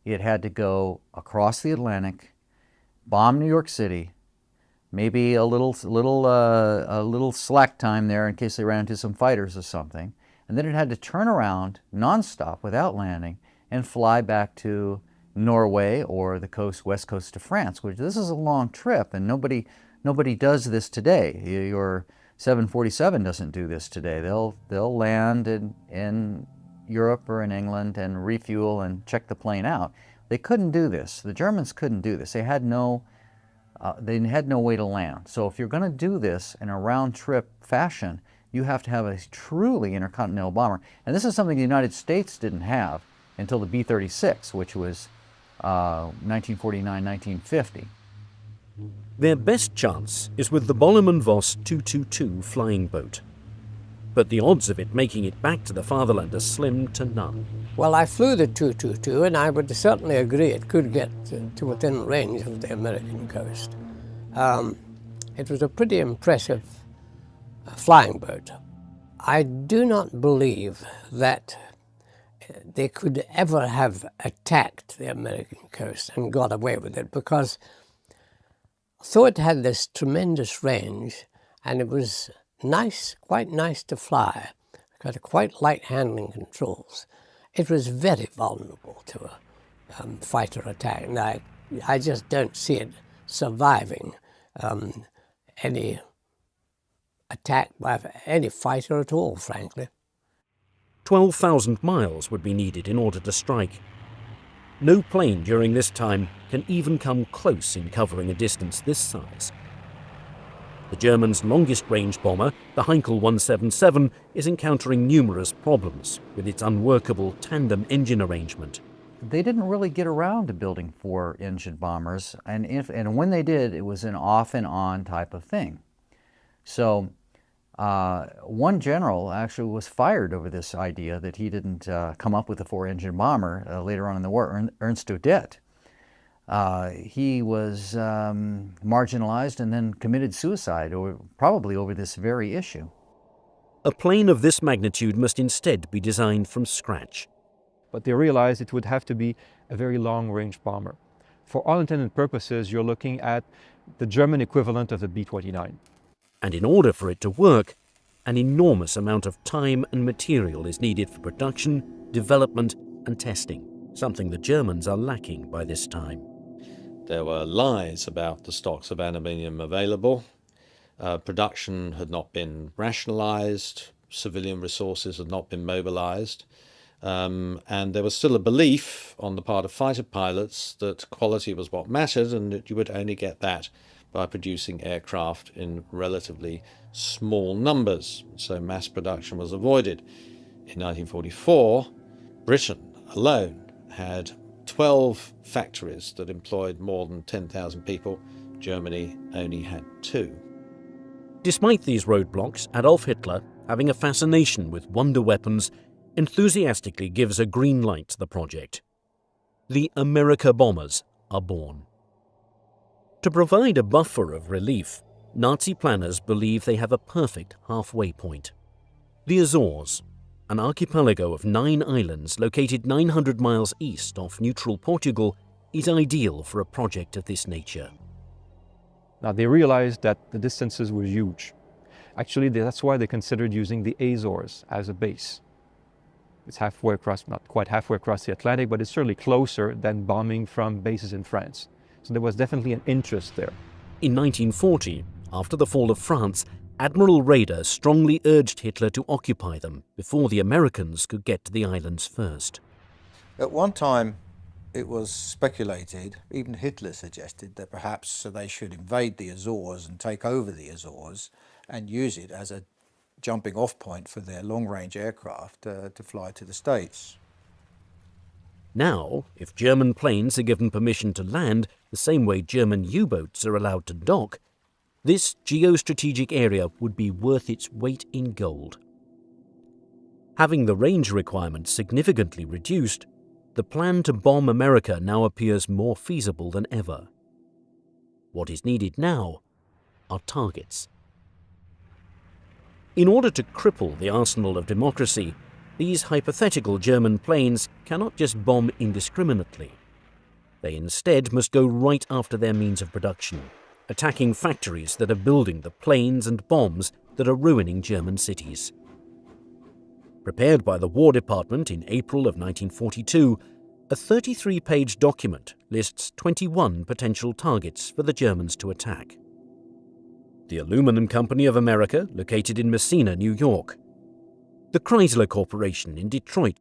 It had to go across the Atlantic, bomb New York City, maybe a little slack time there in case they ran into some fighters or something, and then it had to turn around nonstop without landing and fly back to Norway or the west coast of France, which this is a long trip, and nobody does this today. Your 747 doesn't do this today. They'll land in Europe or in England and refuel and check the plane out. They couldn't do this. The Germans couldn't do this. They had no way to land. So if you're going to do this in a round-trip fashion, you have to have a truly intercontinental bomber. And this is something the United States didn't have until the B-36, which was 1949-1950. Their best chance is with the Bollemann Voss 222 flying boat. But the odds of it making it back to the fatherland are slim to none. Well, I flew the 222, and I would certainly agree it could get to within range of the American coast. It was a pretty impressive flying boat. I do not believe that they could ever have attacked the American coast and got away with it, because So it had this tremendous range, and it was nice, quite nice to fly. It got quite light handling controls. It was very vulnerable to a fighter attack. Now, I just don't see it surviving any attack by any fighter at all, frankly. 12,000 miles would be needed in order to strike. No plane during this time can even come close in covering a distance this size. The Germans' longest-range bomber, the Heinkel 177, is encountering numerous problems with its unworkable tandem engine arrangement. They didn't really get around to building 4-engine bombers, and when they did, it was an off and on type of thing. So one general actually was fired over this idea that he didn't come up with a 4-engine bomber later on in the war, Ernst Udet. He was marginalized and then committed suicide, probably over this very issue. A plane of this magnitude must instead be designed from scratch. But they realized it would have to be a very long-range bomber. For all intended purposes, you're looking at the German equivalent of the B-29. And in order for it to work, an enormous amount of time and material is needed for production, development, and testing, something the Germans are lacking by this time. There were lies about the stocks of aluminium available. Production had not been rationalized, civilian resources had not been mobilized, and there was still a belief on the part of fighter pilots that quality was what mattered and that you would only get that by producing aircraft in relatively small numbers. So mass production was avoided. In 1944, Britain alone had 12 factories that employed more than 10,000 people. Germany only had 2. Despite these roadblocks, Adolf Hitler, having a fascination with wonder weapons, enthusiastically gives a green light to the project. The America bombers are born. To provide a buffer of relief, Nazi planners believe they have a perfect halfway point. The Azores, an archipelago of 9 islands located 900 miles east off neutral Portugal, is ideal for a project of this nature. Now they realized that the distances were huge. Actually, that's why they considered using the Azores as a base. It's halfway across, not quite halfway across the Atlantic, but it's certainly closer than bombing from bases in France. So there was definitely an interest there. In 1940, after the fall of France, Admiral Raeder strongly urged Hitler to occupy them before the Americans could get to the islands first. At one time, it was speculated, even Hitler suggested, that perhaps they should invade the Azores and take over the Azores and use it as a jumping off point for their long-range aircraft to fly to the States. Now, if German planes are given permission to land the same way German U-boats are allowed to dock, this geostrategic area would be worth its weight in gold. Having the range requirements significantly reduced, the plan to bomb America now appears more feasible than ever. What is needed now are targets. In order to cripple the arsenal of democracy, these hypothetical German planes cannot just bomb indiscriminately. They instead must go right after their means of production, attacking factories that are building the planes and bombs that are ruining German cities. Prepared by the War Department in April of 1942, a 33-page document lists 21 potential targets for the Germans to attack. The Aluminum Company of America, located in Messina, New York. The Chrysler Corporation in Detroit.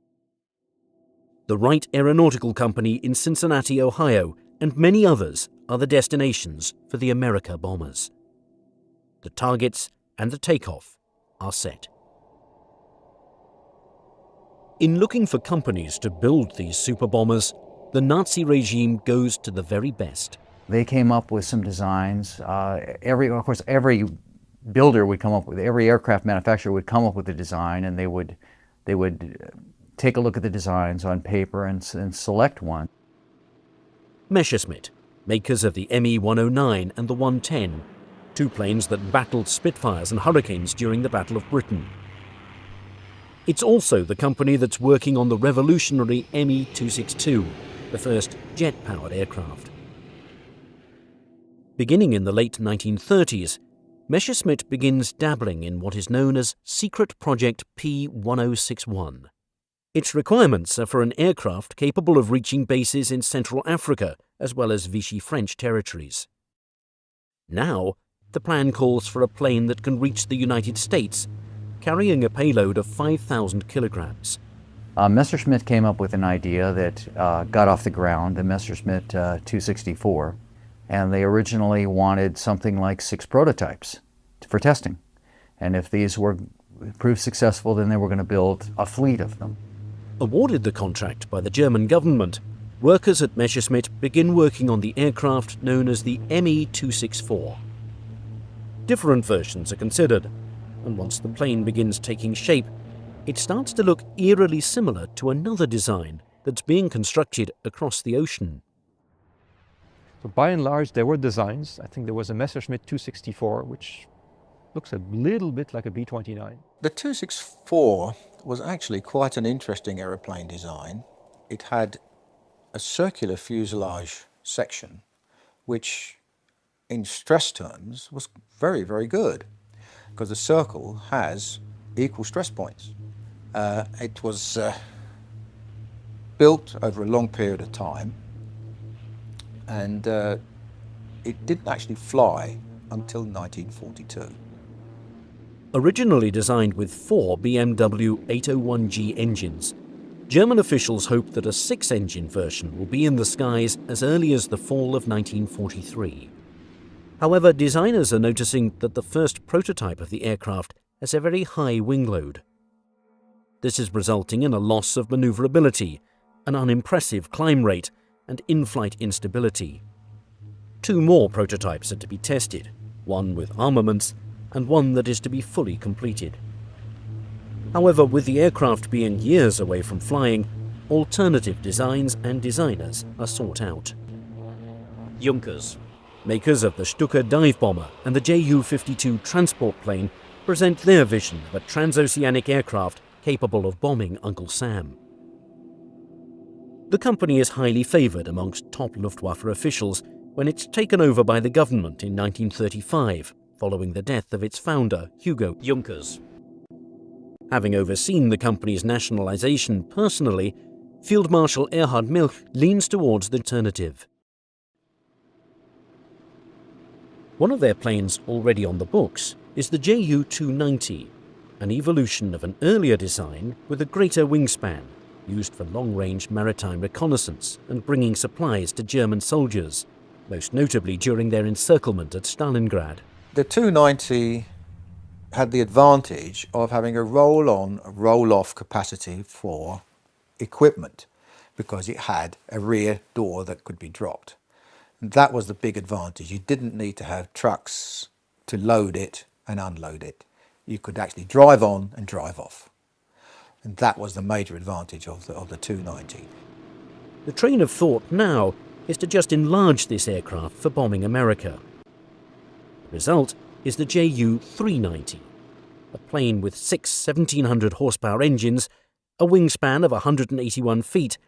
The Wright Aeronautical Company in Cincinnati, Ohio, and many others are the destinations for the America bombers. The targets and the takeoff are set. In looking for companies to build these super bombers, the Nazi regime goes to the very best. They came up with some designs. Of course, every builder would come up with, every aircraft manufacturer would come up with a design, and they would take a look at the designs on paper and select one. Messerschmitt, makers of the Me-109 and the 110, 2 planes that battled Spitfires and Hurricanes during the Battle of Britain. It's also the company that's working on the revolutionary Me-262, the first jet-powered aircraft. Beginning in the late 1930s, Messerschmitt begins dabbling in what is known as Secret Project P1061. Its requirements are for an aircraft capable of reaching bases in Central Africa as well as Vichy French territories. Now, the plan calls for a plane that can reach the United States, carrying a payload of 5,000 kilograms. Messerschmitt came up with an idea that got off the ground, the Messerschmitt 264, and they originally wanted something like 6 prototypes for testing. And if these were proved successful, then they were going to build a fleet of them. Awarded the contract by the German government, workers at Messerschmitt begin working on the aircraft known as the Me-264. Different versions are considered, and once the plane begins taking shape, it starts to look eerily similar to another design that's being constructed across the ocean. So by and large, there were designs. I think there was a Messerschmitt 264, which looks a little bit like a B-29. The 264 was actually quite an interesting aeroplane design. It had a circular fuselage section, which in stress terms was very, very good, because the circle has equal stress points. It was built over a long period of time, and it didn't actually fly until 1942. Originally designed with 4 BMW 801G engines, German officials hoped that a 6-engine version will be in the skies as early as the fall of 1943. However, designers are noticing that the first prototype of the aircraft has a very high wing load. This is resulting in a loss of maneuverability, an unimpressive climb rate, and in-flight instability. 2 more prototypes are to be tested, one with armaments and one that is to be fully completed. However, with the aircraft being years away from flying, alternative designs and designers are sought out. Junkers, makers of the Stuka dive bomber and the Ju-52 transport plane, present their vision of a trans-oceanic aircraft capable of bombing Uncle Sam. The company is highly favoured amongst top Luftwaffe officials when it's taken over by the government in 1935, following the death of its founder, Hugo Junkers. Having overseen the company's nationalisation personally, Field Marshal Erhard Milch leans towards the alternative. One of their planes already on the books is the Ju-290, an evolution of an earlier design with a greater wingspan, used for long-range maritime reconnaissance and bringing supplies to German soldiers, most notably during their encirclement at Stalingrad. The 290 had the advantage of having a roll-on, roll-off capacity for equipment, because it had a rear door that could be dropped. And that was the big advantage. You didn't need to have trucks to load it and unload it. You could actually drive on and drive off. And that was the major advantage of the 290. The train of thought now is to just enlarge this aircraft for bombing America. The result is the Ju-390, a plane with 6 1700 horsepower engines, a wingspan of 181 feet,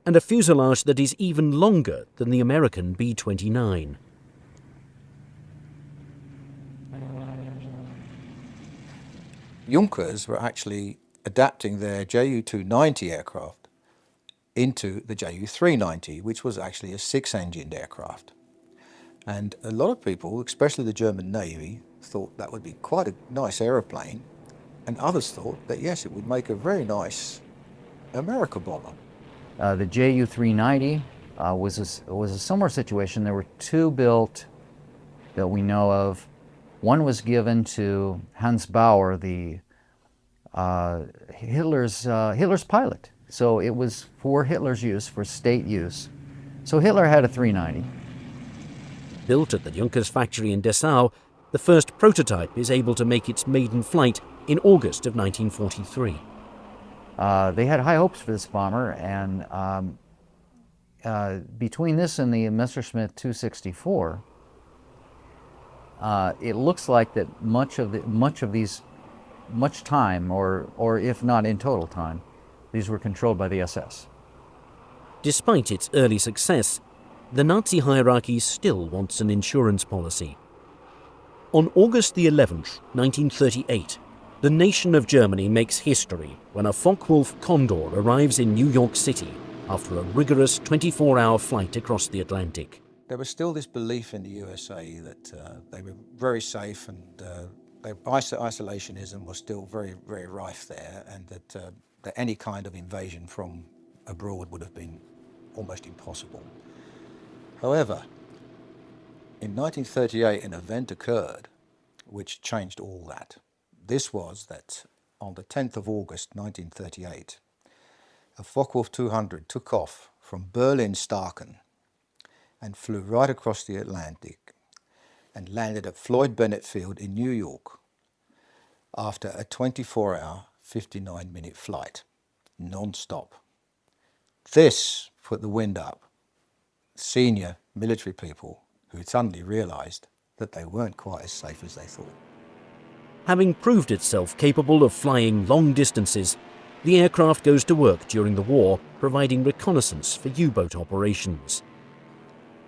and a fuselage that is even longer than the American B-29. Junkers were actually adapting their Ju-290 aircraft into the Ju-390, which was actually a 6-engined aircraft. And a lot of people, especially the German Navy, thought that would be quite a nice aeroplane, and others thought that yes, it would make a very nice America bomber. The Ju-390 was a similar situation. There were 2 built that we know of. One was given to Hans Bauer, the Hitler's pilot. So it was for Hitler's use, for state use. So Hitler had a 390. Built at the Junkers factory in Dessau, the first prototype is able to make its maiden flight in August of 1943. They had high hopes for this bomber, and between this and the Messerschmitt 264, it looks like that much time, or if not in total time, these were controlled by the SS. Despite its early success, the Nazi hierarchy still wants an insurance policy. On August the 11th, 1938, the nation of Germany makes history when a Focke-Wulf Condor arrives in New York City after a rigorous 24-hour flight across the Atlantic. There was still this belief in the USA that they were very safe, and isolationism was still very, very rife there, and that any kind of invasion from abroad would have been almost impossible. However, in 1938 an event occurred which changed all that. This was that on the 10th of August 1938, a Focke-Wulf 200 took off from Berlin-Staaken and flew right across the Atlantic and landed at Floyd Bennett Field in New York after a 24-hour, 59-minute flight, non-stop. This put the wind up senior military people who suddenly realised that they weren't quite as safe as they thought. Having proved itself capable of flying long distances, the aircraft goes to work during the war, providing reconnaissance for U-boat operations.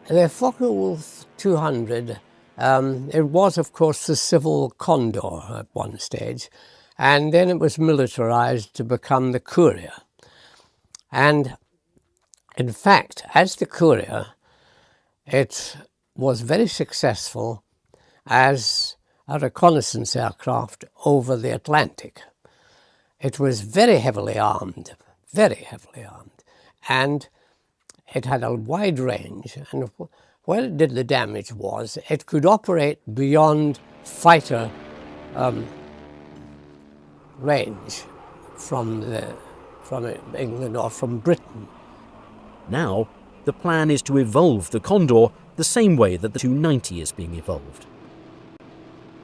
The Focke-Wulf 200, it was of course the civil Condor at one stage, and then it was militarized to become the Courier. And in fact, as the Courier, it was very successful as a reconnaissance aircraft over the Atlantic. It was very heavily armed, and it had a wide range, and where it did the damage was it could operate beyond fighter range from England or from Britain. Now, the plan is to evolve the Condor the same way that the 290 is being evolved.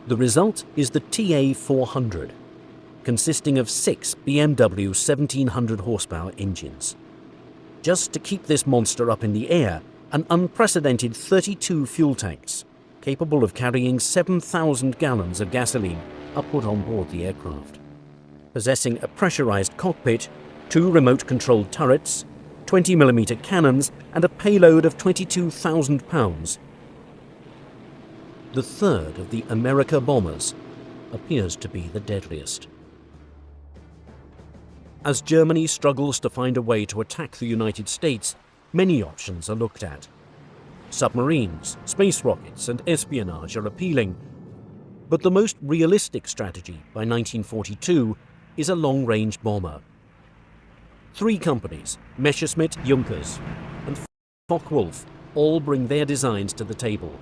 The result is the TA-400, consisting of 6 BMW 1700 horsepower engines. Just to keep this monster up in the air, an unprecedented 32 fuel tanks, capable of carrying 7,000 gallons of gasoline, are put on board the aircraft. Possessing a pressurized cockpit, 2 remote-controlled turrets, 20mm cannons, and a payload of 22,000 pounds. The third of the America bombers appears to be the deadliest. As Germany struggles to find a way to attack the United States, many options are looked at. Submarines, space rockets, and espionage are appealing, but the most realistic strategy by 1942 is a long-range bomber. 3 companies, Messerschmitt, Junkers, and Focke-Wulf, all bring their designs to the table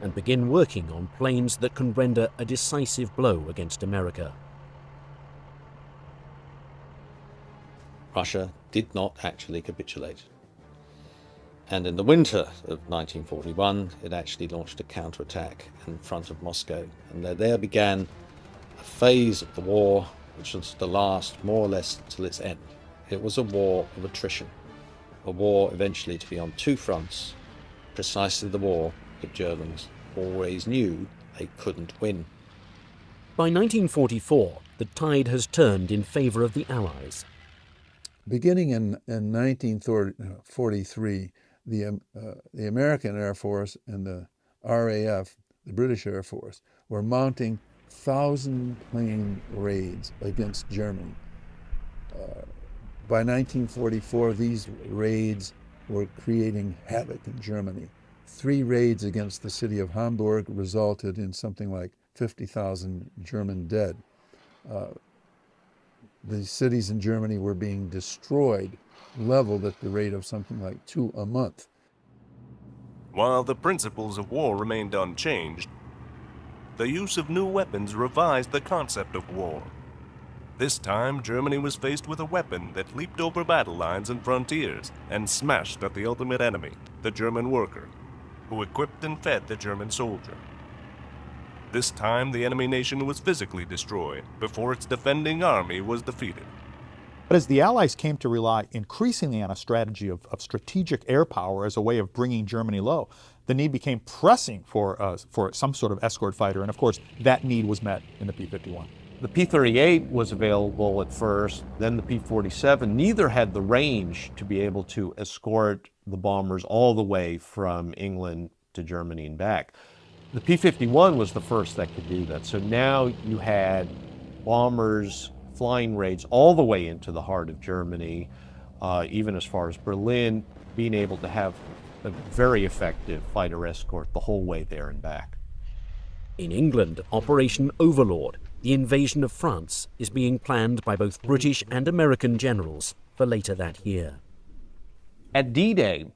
and begin working on planes that can render a decisive blow against America. Russia did not actually capitulate. And in the winter of 1941, it actually launched a counterattack in front of Moscow. And there began a phase of the war which was to last more or less till its end. It was a war of attrition, a war eventually to be on 2 fronts, precisely the war the Germans always knew they couldn't win. By 1944, the tide has turned in favour of the Allies. Beginning in 1943, the American Air Force and the RAF, the British Air Force, were mounting 1,000-plane raids against Germany. By 1944, these raids were creating havoc in Germany. 3 raids against the city of Hamburg resulted in something like 50,000 German dead. The cities in Germany were being destroyed, leveled at the rate of something like 2 a month. While the principles of war remained unchanged, the use of new weapons revised the concept of war. This time, Germany was faced with a weapon that leaped over battle lines and frontiers and smashed at the ultimate enemy, the German worker, who equipped and fed the German soldier. This time, the enemy nation was physically destroyed before its defending army was defeated. But as the Allies came to rely increasingly on a strategy of strategic air power as a way of bringing Germany low, the need became pressing for some sort of escort fighter, and of course that need was met in the P-51. The P-38 was available at first, then the P-47. Neither had the range to be able to escort the bombers all the way from England to Germany and back. The P-51 was the first that could do that. So now you had bombers flying raids all the way into the heart of Germany, even as far as Berlin, being able to have a very effective fighter escort the whole way there and back. In England, Operation Overlord, the invasion of France, is being planned by both British and American generals for later that year. At D-Day,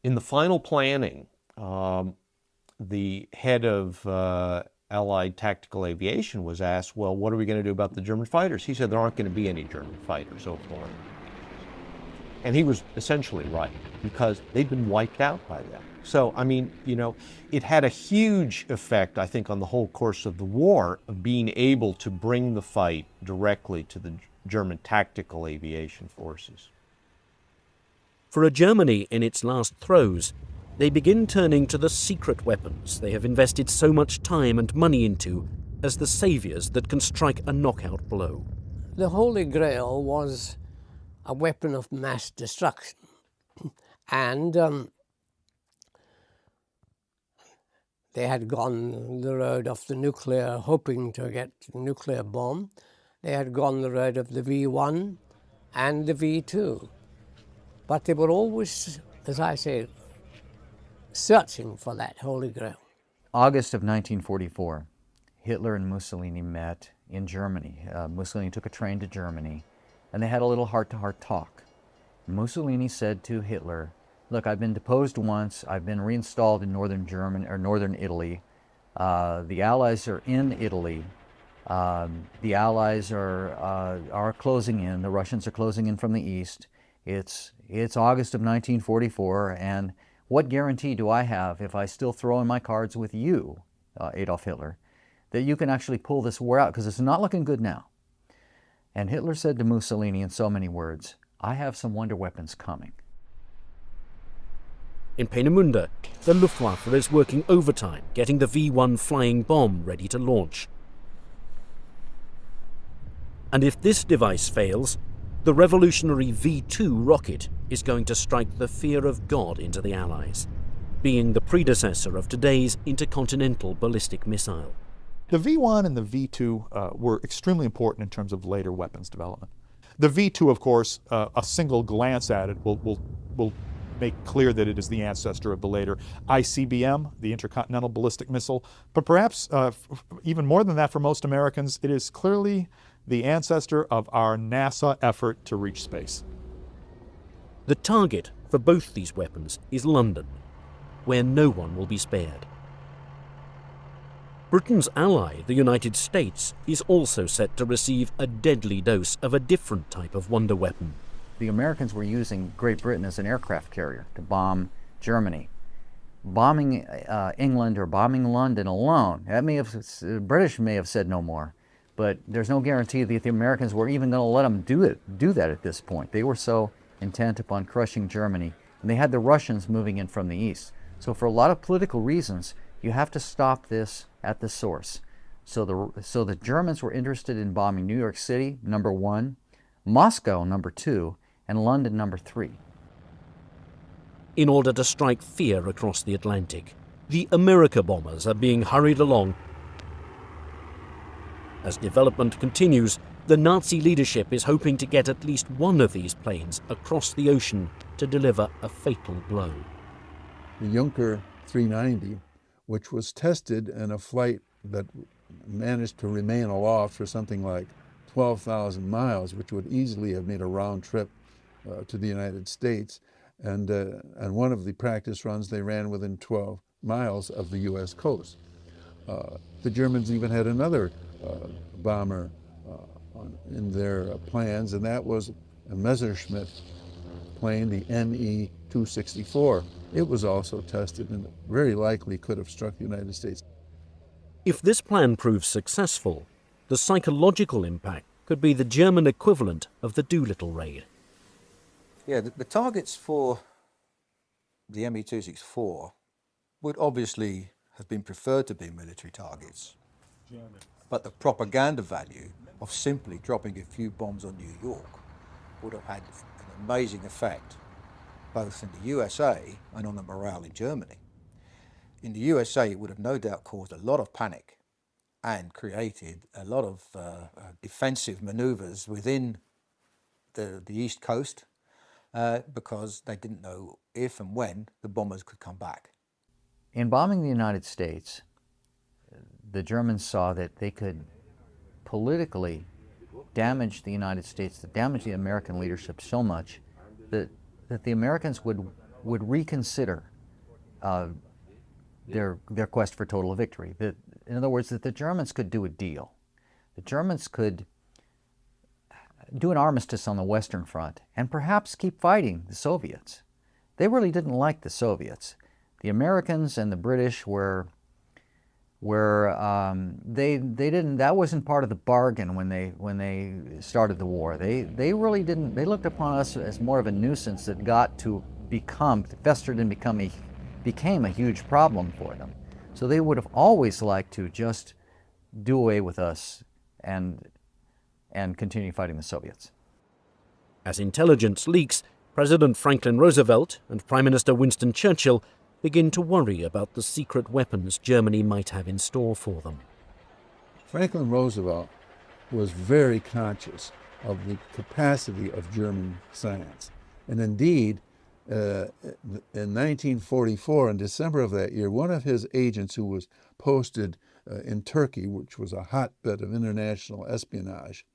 in the final planning, the head of Allied Tactical Aviation was asked, well, what are we going to do about the German fighters? He said there aren't going to be any German fighters so far. And he was essentially right, because they'd been wiped out by then. So, I mean, you know, it had a huge effect, I think, on the whole course of the war, of being able to bring the fight directly to the German tactical aviation forces. For a Germany in its last throes, they begin turning to the secret weapons they have invested so much time and money into as the saviors that can strike a knockout blow. The Holy Grail was a weapon of mass destruction. And they had gone the road of the nuclear, hoping to get the nuclear bomb. They had gone the road of the V1 and the V2. But they were always, as I say, searching for that Holy Grail. August of 1944, Hitler and Mussolini met in Germany. Mussolini took a train to Germany, and they had a little heart-to-heart talk. Mussolini said to Hitler, look, I've been deposed once, I've been reinstalled in northern Italy. The Allies are in Italy. The Allies are closing in, the Russians are closing in from the east. It's August of 1944, and what guarantee do I have, if I still throw in my cards with you, Adolf Hitler, that you can actually pull this war out, because it's not looking good now. And Hitler said to Mussolini in so many words, I have some wonder weapons coming. In Peenemünde, the Luftwaffe is working overtime, getting the V1 flying bomb ready to launch. And if this device fails, the revolutionary V2 rocket is going to strike the fear of God into the Allies, being the predecessor of today's intercontinental ballistic missile. The V1 and the V2 were extremely important in terms of later weapons development. The V2, of course, a single glance at it will make clear that it is the ancestor of the later ICBM, the Intercontinental Ballistic Missile. But perhaps even more than that for most Americans, it is clearly the ancestor of our NASA effort to reach space. The target for both these weapons is London, where no one will be spared. Britain's ally, the United States, is also set to receive a deadly dose of a different type of wonder weapon. The Americans were using Great Britain as an aircraft carrier to bomb Germany. Bombing England or bombing London alone, the British may have said no more, but there's no guarantee that the Americans were even going to let them do that at this point. They were so intent upon crushing Germany, and they had the Russians moving in from the east. So for a lot of political reasons, you have to stop this at the source. So the Germans were interested in bombing New York City, number 1, Moscow, number 2, and London, number 3. In order to strike fear across the Atlantic, the America bombers are being hurried along. As development continues, the Nazi leadership is hoping to get at least one of these planes across the ocean to deliver a fatal blow. The Junker 390, which was tested in a flight that managed to remain aloft for something like 12,000 miles, which would easily have made a round trip to the United States. And one of the practice runs they ran within 12 miles of the U.S. coast. The Germans even had another bomber in their plans, and that was a Messerschmitt plane, the ME-264. It was also tested and very likely could have struck the United States. If this plan proves successful, the psychological impact could be the German equivalent of the Doolittle raid. Yeah, the targets for the ME-264 would obviously have been preferred to be military targets. But the propaganda value of simply dropping a few bombs on New York would have had an amazing effect both in the USA and on the morale in Germany. In the USA, it would have no doubt caused a lot of panic and created a lot of defensive maneuvers within the East Coast because they didn't know if and when the bombers could come back. In bombing the United States, the Germans saw that they could politically damage the United States, damage the American leadership so much that the Americans would reconsider their quest for total victory. In other words, that the Germans could do a deal. The Germans could do an armistice on the Western Front and perhaps keep fighting the Soviets. They really didn't like the Soviets. The Americans and the British they didn't, that wasn't part of the bargain when they started the war. They really didn't, they looked upon us as more of a nuisance that got to festered and became a huge problem for them. So they would have always liked to just do away with us and continue fighting the Soviets. As intelligence leaks, President Franklin Roosevelt and Prime Minister Winston Churchill begin to worry about the secret weapons Germany might have in store for them. Franklin Roosevelt was very conscious of the capacity of German science. And indeed, in 1944, in December of that year, one of his agents who was posted in Turkey, which was a hotbed of international espionage,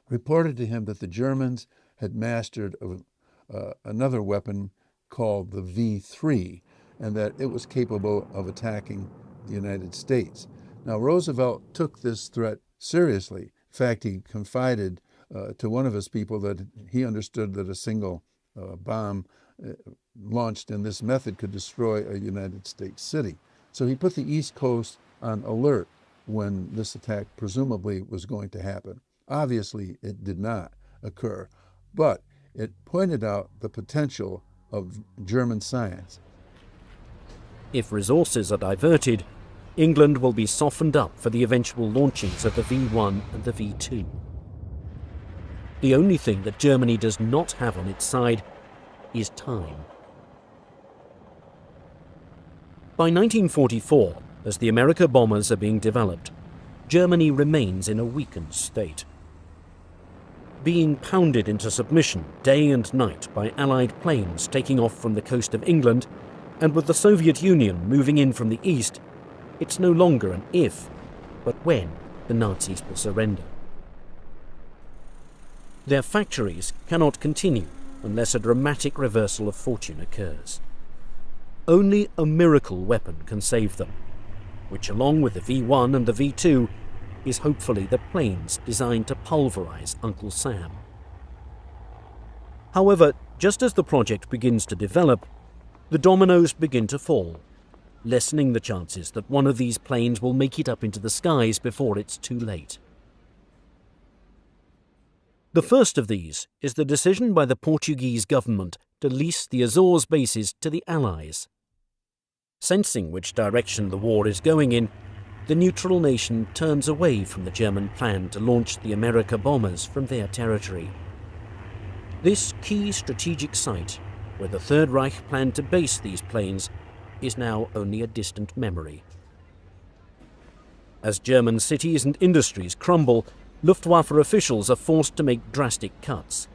reported to him that the Germans had mastered another weapon called the V3, and that it was capable of attacking the United States. Now, Roosevelt took this threat seriously. In fact, he confided to one of his people that he understood that a single bomb launched in this method could destroy a United States city. So he put the East Coast on alert when this attack presumably was going to happen. Obviously, it did not occur, but it pointed out the potential of German science. If resources are diverted, England will be softened up for the eventual launchings of the V1 and the V2. The only thing that Germany does not have on its side is time. By 1944, as the America bombers are being developed, Germany remains in a weakened state. Being pounded into submission day and night by Allied planes taking off from the coast of England, and with the Soviet Union moving in from the east, it's no longer an if, but when the Nazis will surrender. Their factories cannot continue unless a dramatic reversal of fortune occurs. Only a miracle weapon can save them, which along with the V1 and the V2 is hopefully the planes designed to pulverize Uncle Sam. However, just as the project begins to develop, the dominoes begin to fall, lessening the chances that one of these planes will make it up into the skies before it's too late. The first of these is the decision by the Portuguese government to lease the Azores bases to the Allies. Sensing which direction the war is going in, the neutral nation turns away from the German plan to launch the America bombers from their territory. This key strategic site, where the Third Reich planned to base these planes, is now only a distant memory. As German cities and industries crumble, Luftwaffe officials are forced to make drastic cuts.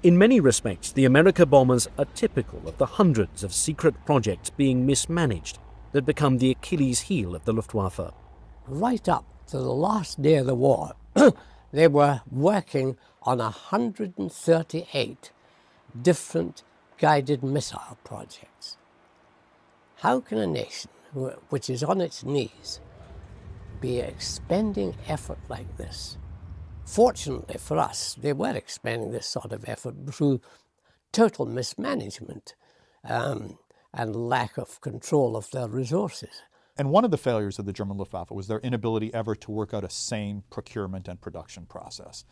In many respects, the America bombers are typical of the hundreds of secret projects being mismanaged that become the Achilles heel of the Luftwaffe. Right up to the last day of the war, they were working on 138 different guided missile projects. How can a nation which is on its knees be expending effort like this? Fortunately for us, they were expending this sort of effort through total mismanagement and lack of control of their resources. And one of the failures of the German Luftwaffe was their inability ever to work out a sane procurement and production process.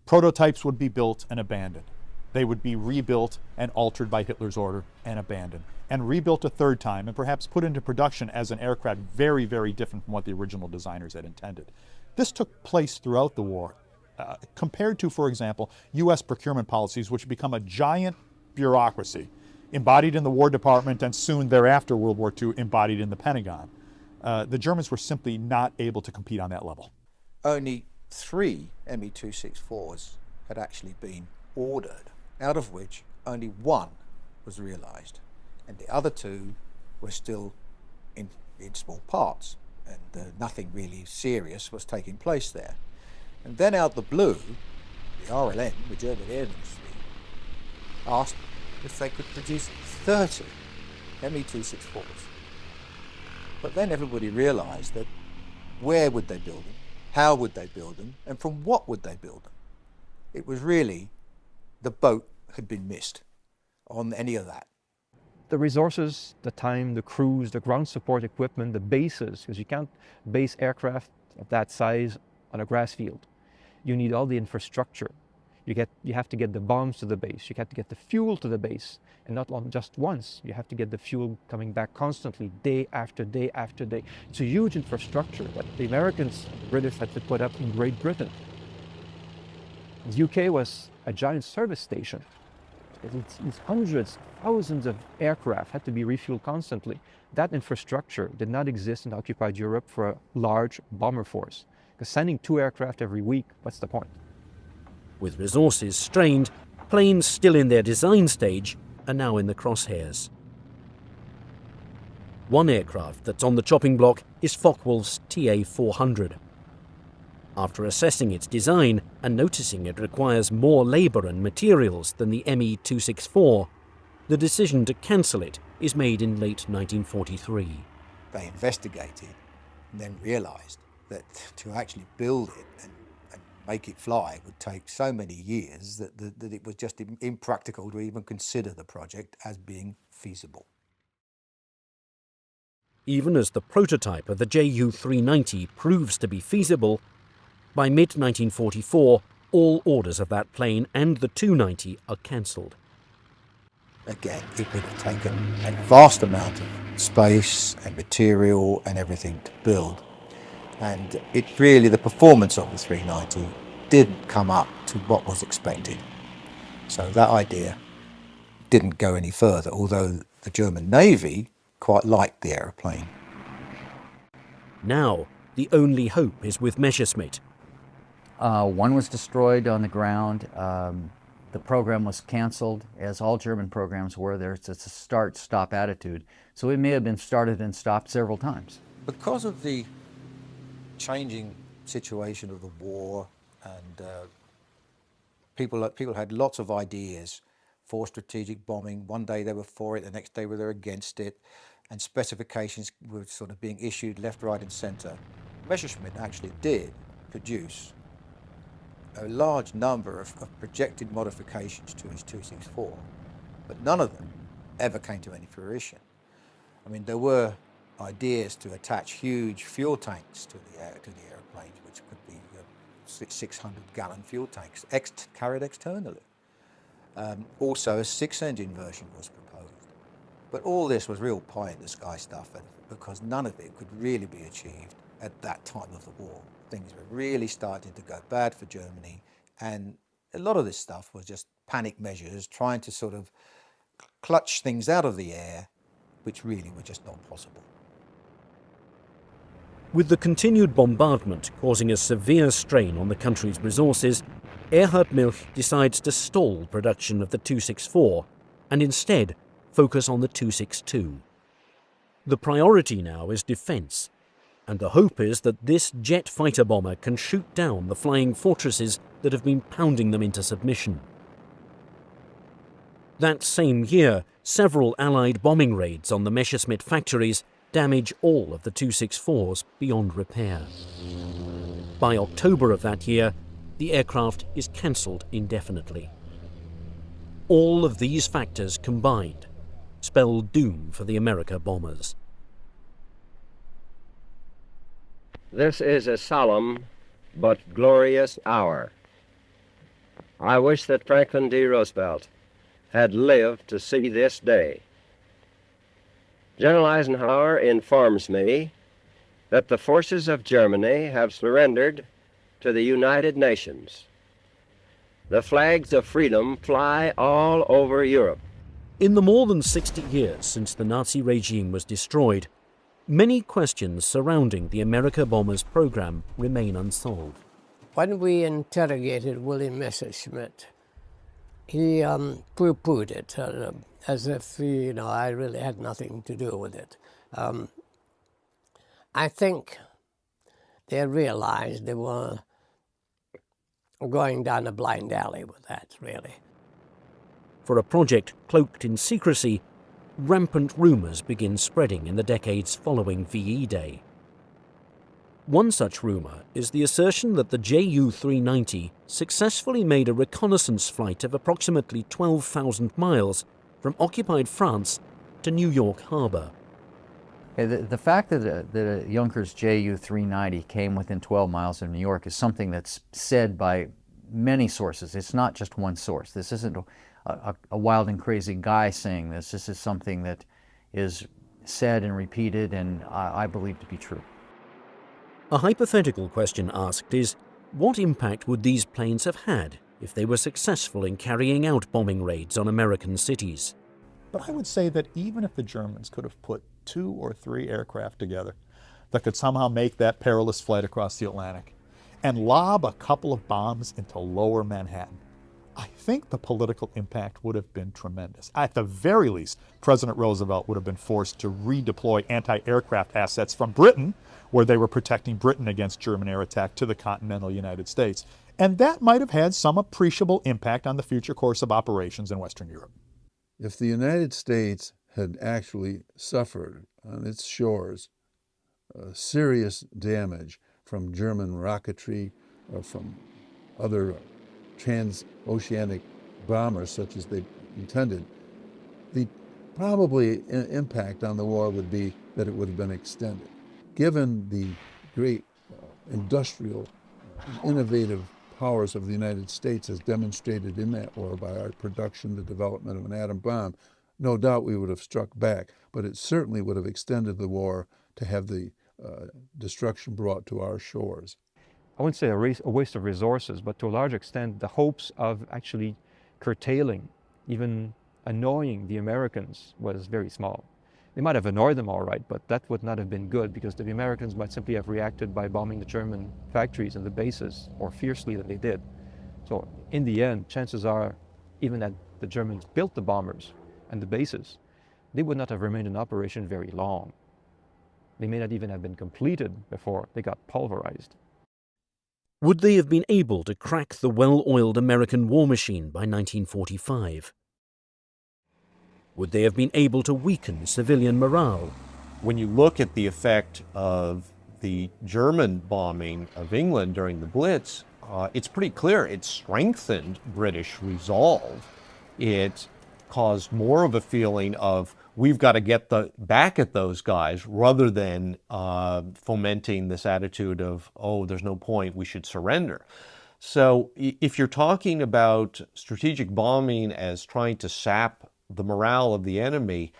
Prototypes would be built and abandoned. They would be rebuilt and altered by Hitler's order and abandoned, and rebuilt a third time and perhaps put into production as an aircraft very, very different from what the original designers had intended. This took place throughout the war. Compared to, for example, U.S. procurement policies, which become a giant bureaucracy, embodied in the War Department and soon thereafter, World War II, embodied in the Pentagon. The Germans were simply not able to compete on that level. Only 3 Me-264s had actually been ordered, out of which only 1 was realized, and the other 2 were still in small parts, and nothing really serious was taking place there. And then out the blue, the RLM, the German Air Ministry, asked if they could produce 30 Me-264s. But then everybody realized that where would they build them, how would they build them, and from what would they build them? It was really, the boat had been missed on any of that. The resources, the time, the crews, the ground support equipment, the bases, because you can't base aircraft of that size on a grass field. You need all the infrastructure. You have to get the bombs to the base. You have to get the fuel to the base, and not just once. You have to get the fuel coming back constantly, day after day after day. It's a huge infrastructure that the Americans, the British had to put up in Great Britain. The UK was a giant service station. It's hundreds, thousands of aircraft had to be refueled constantly. That infrastructure did not exist in occupied Europe for a large bomber force. Because sending 2 aircraft every week, what's the point? With resources strained, planes still in their design stage are now in the crosshairs. One aircraft that's on the chopping block is Focke-Wulf's TA-400. After assessing its design and noticing it requires more labour and materials than the Me-264, the decision to cancel it is made in late 1943. They investigated and then realised that to actually build it and make it fly would take so many years that it was just impractical to even consider the project as being feasible. Even as the prototype of the Ju-390 proves to be feasible, by mid-1944, all orders of that plane and the 290 are cancelled. Again, it would have taken a vast amount of space and material and everything to build. And it really, the performance of the 390 didn't come up to what was expected. So that idea didn't go any further, although the German Navy quite liked the aeroplane. Now, the only hope is with Messerschmitt. One was destroyed on the ground. The program was canceled, as all German programs were. It's a start-stop attitude. So it may have been started and stopped several times. Because of the changing situation of the war, and people had lots of ideas for strategic bombing. One day they were for it, the next day they were against it, and specifications were sort of being issued left, right and centre. Messerschmitt actually did produce a large number of projected modifications to his 264, but none of them ever came to any fruition. I mean, there were ideas to attach huge fuel tanks to the airplanes, which could be 600-gallon fuel tanks carried externally. Also, a 6-engine version was proposed. But all this was real pie-in-the-sky stuff, because none of it could really be achieved at that time of the war. Things were really starting to go bad for Germany, and a lot of this stuff was just panic measures, trying to sort of clutch things out of the air, which really were just not possible. With the continued bombardment causing a severe strain on the country's resources, Erhard Milch decides to stall production of the 264 and instead focus on the 262. The priority now is defence, and the hope is that this jet fighter bomber can shoot down the flying fortresses that have been pounding them into submission. That same year, several Allied bombing raids on the Messerschmitt factories damage all of the 264s beyond repair. By October of that year, the aircraft is cancelled indefinitely. All of these factors combined spell doom for the America bombers. This is a solemn but glorious hour. I wish that Franklin D. Roosevelt had lived to see this day. General Eisenhower informs me that the forces of Germany have surrendered to the United Nations. The flags of freedom fly all over Europe. In the more than 60 years since the Nazi regime was destroyed, many questions surrounding the America bombers program remain unsolved. When we interrogated William Messerschmitt, he pooh-poohed it as if, I really had nothing to do with it. I think they realized they were going down a blind alley with that, really. For a project cloaked in secrecy, rampant rumors begin spreading in the decades following VE Day. One such rumor is the assertion that the Ju-390 successfully made a reconnaissance flight of approximately 12,000 miles from occupied France to New York Harbor. The fact that a Junkers Ju-390 came within 12 miles of New York is something that's said by many sources. It's not just one source. This isn't a wild and crazy guy saying this. This is something that is said and repeated, and I believe to be true. A hypothetical question asked is, what impact would these planes have had if they were successful in carrying out bombing raids on American cities? But I would say that even if the Germans could have put 2 or 3 aircraft together that could somehow make that perilous flight across the Atlantic and lob a couple of bombs into lower Manhattan, I think the political impact would have been tremendous. At the very least, President Roosevelt would have been forced to redeploy anti-aircraft assets from Britain, where they were protecting Britain against German air attack, to the continental United States. And that might have had some appreciable impact on the future course of operations in Western Europe. If the United States had actually suffered on its shores serious damage from German rocketry or from other trans-oceanic bombers such as they intended, the probably impact on the war would be that it would have been extended. Given the great industrial, innovative powers of the United States as demonstrated in that war by our production, the development of an atom bomb, no doubt we would have struck back, but it certainly would have extended the war to have the destruction brought to our shores. I wouldn't say a waste of resources, but to a large extent, the hopes of actually curtailing, even annoying the Americans was very small. They might have annoyed them all right, but that would not have been good because the Americans might simply have reacted by bombing the German factories and the bases more fiercely than they did. So in the end, chances are, even that the Germans built the bombers and the bases, they would not have remained in operation very long. They may not even have been completed before they got pulverized. Would they have been able to crack the well-oiled American war machine by 1945? Would they have been able to weaken civilian morale? When you look at the effect of the German bombing of England during the Blitz, it's pretty clear it strengthened British resolve. It caused more of a feeling of we've got to get back at those guys rather than fomenting this attitude of, oh, there's no point, we should surrender. So if you're talking about strategic bombing as trying to sap the morale of the enemy,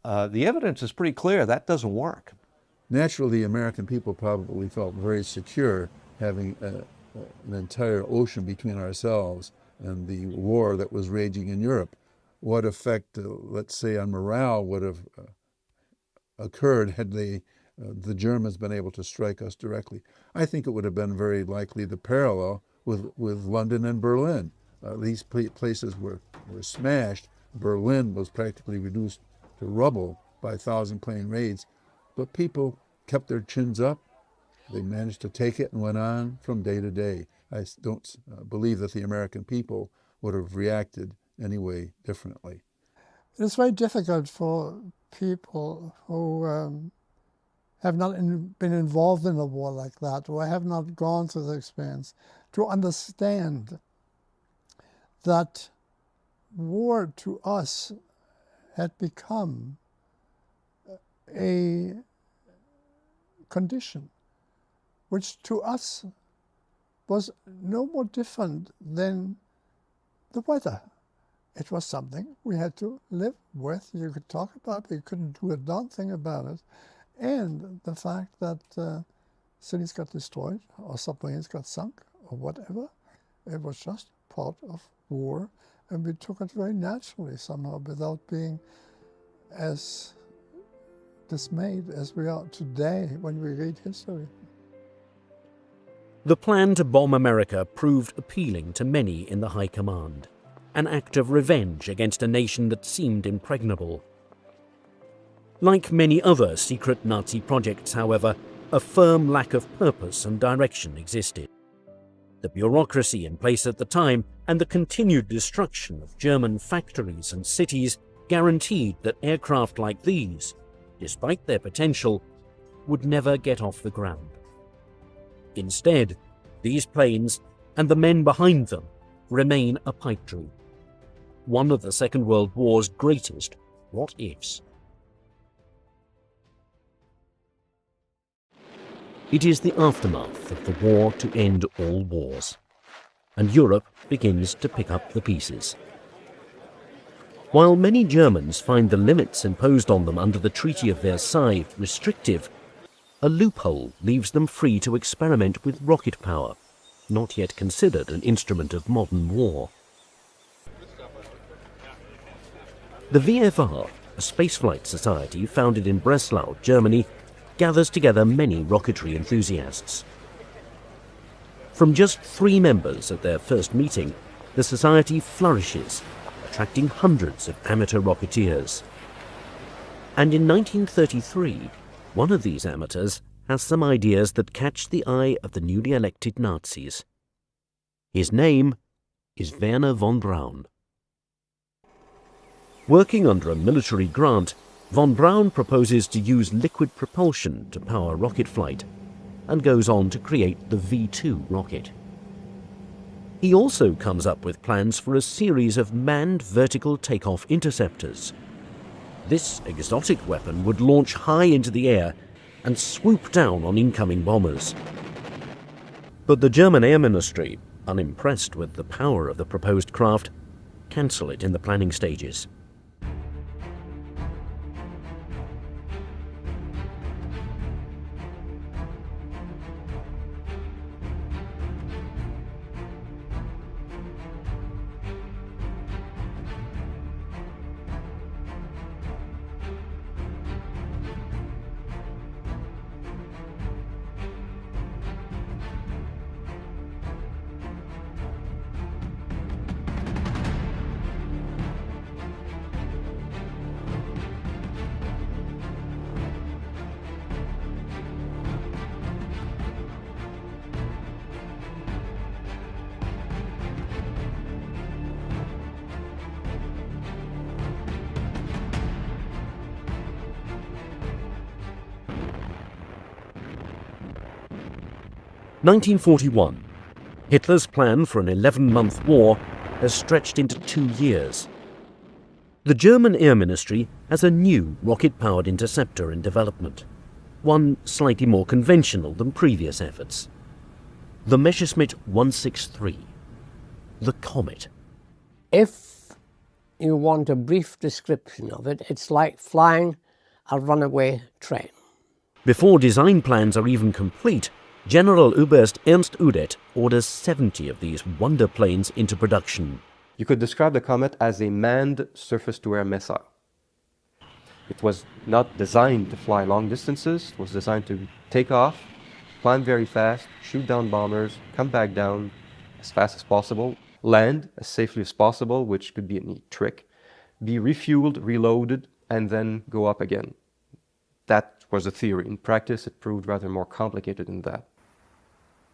the evidence is pretty clear that doesn't work. Naturally, the American people probably felt very secure having an entire ocean between ourselves and the war that was raging in Europe. What effect, let's say, on morale would have occurred had the Germans been able to strike us directly? I think it would have been very likely the parallel with London and Berlin. These places were smashed. Berlin was practically reduced to rubble by 1,000-plane raids, but people kept their chins up. They managed to take it and went on from day to day. I don't believe that the American people would have reacted anyway differently. It's very difficult for people who have not been involved in a war like that, or have not gone through the experience, to understand that war to us had become a condition which to us was no more different than the weather. It was something we had to live with. You could talk about it, you couldn't do a darn thing about it. And the fact that cities got destroyed or submarines got sunk or whatever, it was just part of war, and we took it very naturally somehow without being as dismayed as we are today when we read history. The plan to bomb America proved appealing to many in the High Command, an act of revenge against a nation that seemed impregnable. Like many other secret Nazi projects, however, a firm lack of purpose and direction existed. The bureaucracy in place at the time and the continued destruction of German factories and cities guaranteed that aircraft like these, despite their potential, would never get off the ground. Instead, these planes and the men behind them remain a pipe dream, one of the Second World War's greatest what-ifs. It is the aftermath of the war to end all wars, and Europe begins to pick up the pieces. While many Germans find the limits imposed on them under the Treaty of Versailles restrictive, a loophole leaves them free to experiment with rocket power, not yet considered an instrument of modern war. The VFR, a spaceflight society founded in Breslau, Germany, gathers together many rocketry enthusiasts. From just 3 members at their first meeting, the society flourishes, attracting hundreds of amateur rocketeers. And in 1933, one of these amateurs has some ideas that catch the eye of the newly elected Nazis. His name is Wernher von Braun. Working under a military grant, von Braun proposes to use liquid propulsion to power rocket flight, and goes on to create the V2 rocket. He also comes up with plans for a series of manned vertical takeoff interceptors. This exotic weapon would launch high into the air and swoop down on incoming bombers. But the German Air Ministry, unimpressed with the power of the proposed craft, cancel it in the planning stages. (1941). Hitler's plan for an 11-month war has stretched into 2 years. The German Air Ministry has a new rocket-powered interceptor in development, one slightly more conventional than previous efforts. The Messerschmitt 163, the Comet. If you want a brief description of it, it's like flying a runaway train. Before design plans are even complete, General Oberst Ernst Udet orders 70 of these wonder planes into production. You could describe the Comet as a manned surface-to-air missile. It was not designed to fly long distances. It was designed to take off, climb very fast, shoot down bombers, come back down as fast as possible, land as safely as possible, which could be a neat trick, be refueled, reloaded, and then go up again. That was the theory. In practice, it proved rather more complicated than that.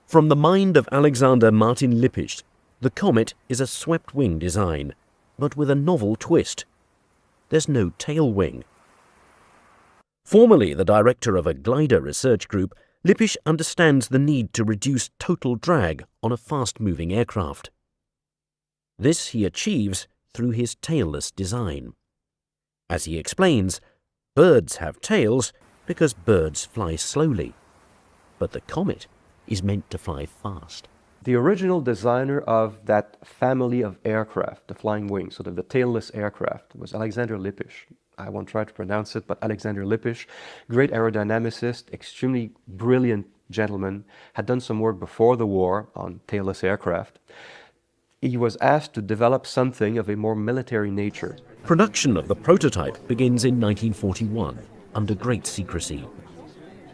From the mind of Alexander Martin Lippisch, the Comet is a swept-wing design, but with a novel twist. There's no tail wing. Formerly the director of a glider research group, Lippisch understands the need to reduce total drag on a fast-moving aircraft. This he achieves through his tailless design. As he explains, birds have tails because birds fly slowly, but the Comet is meant to fly fast. The original designer of that family of aircraft, the flying wings, sort of the tailless aircraft, was Alexander Lippisch. I won't try to pronounce it, but Alexander Lippisch, great aerodynamicist, extremely brilliant gentleman, had done some work before the war on tailless aircraft. he was asked to develop something of a more military nature. Production of the prototype begins in 1941, under great secrecy.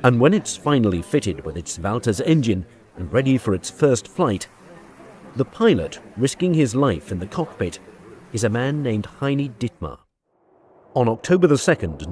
And when it's finally fitted with its Valters engine and ready for its first flight, the pilot, risking his life in the cockpit, is a man named Heine Dittmar. On October the 2nd,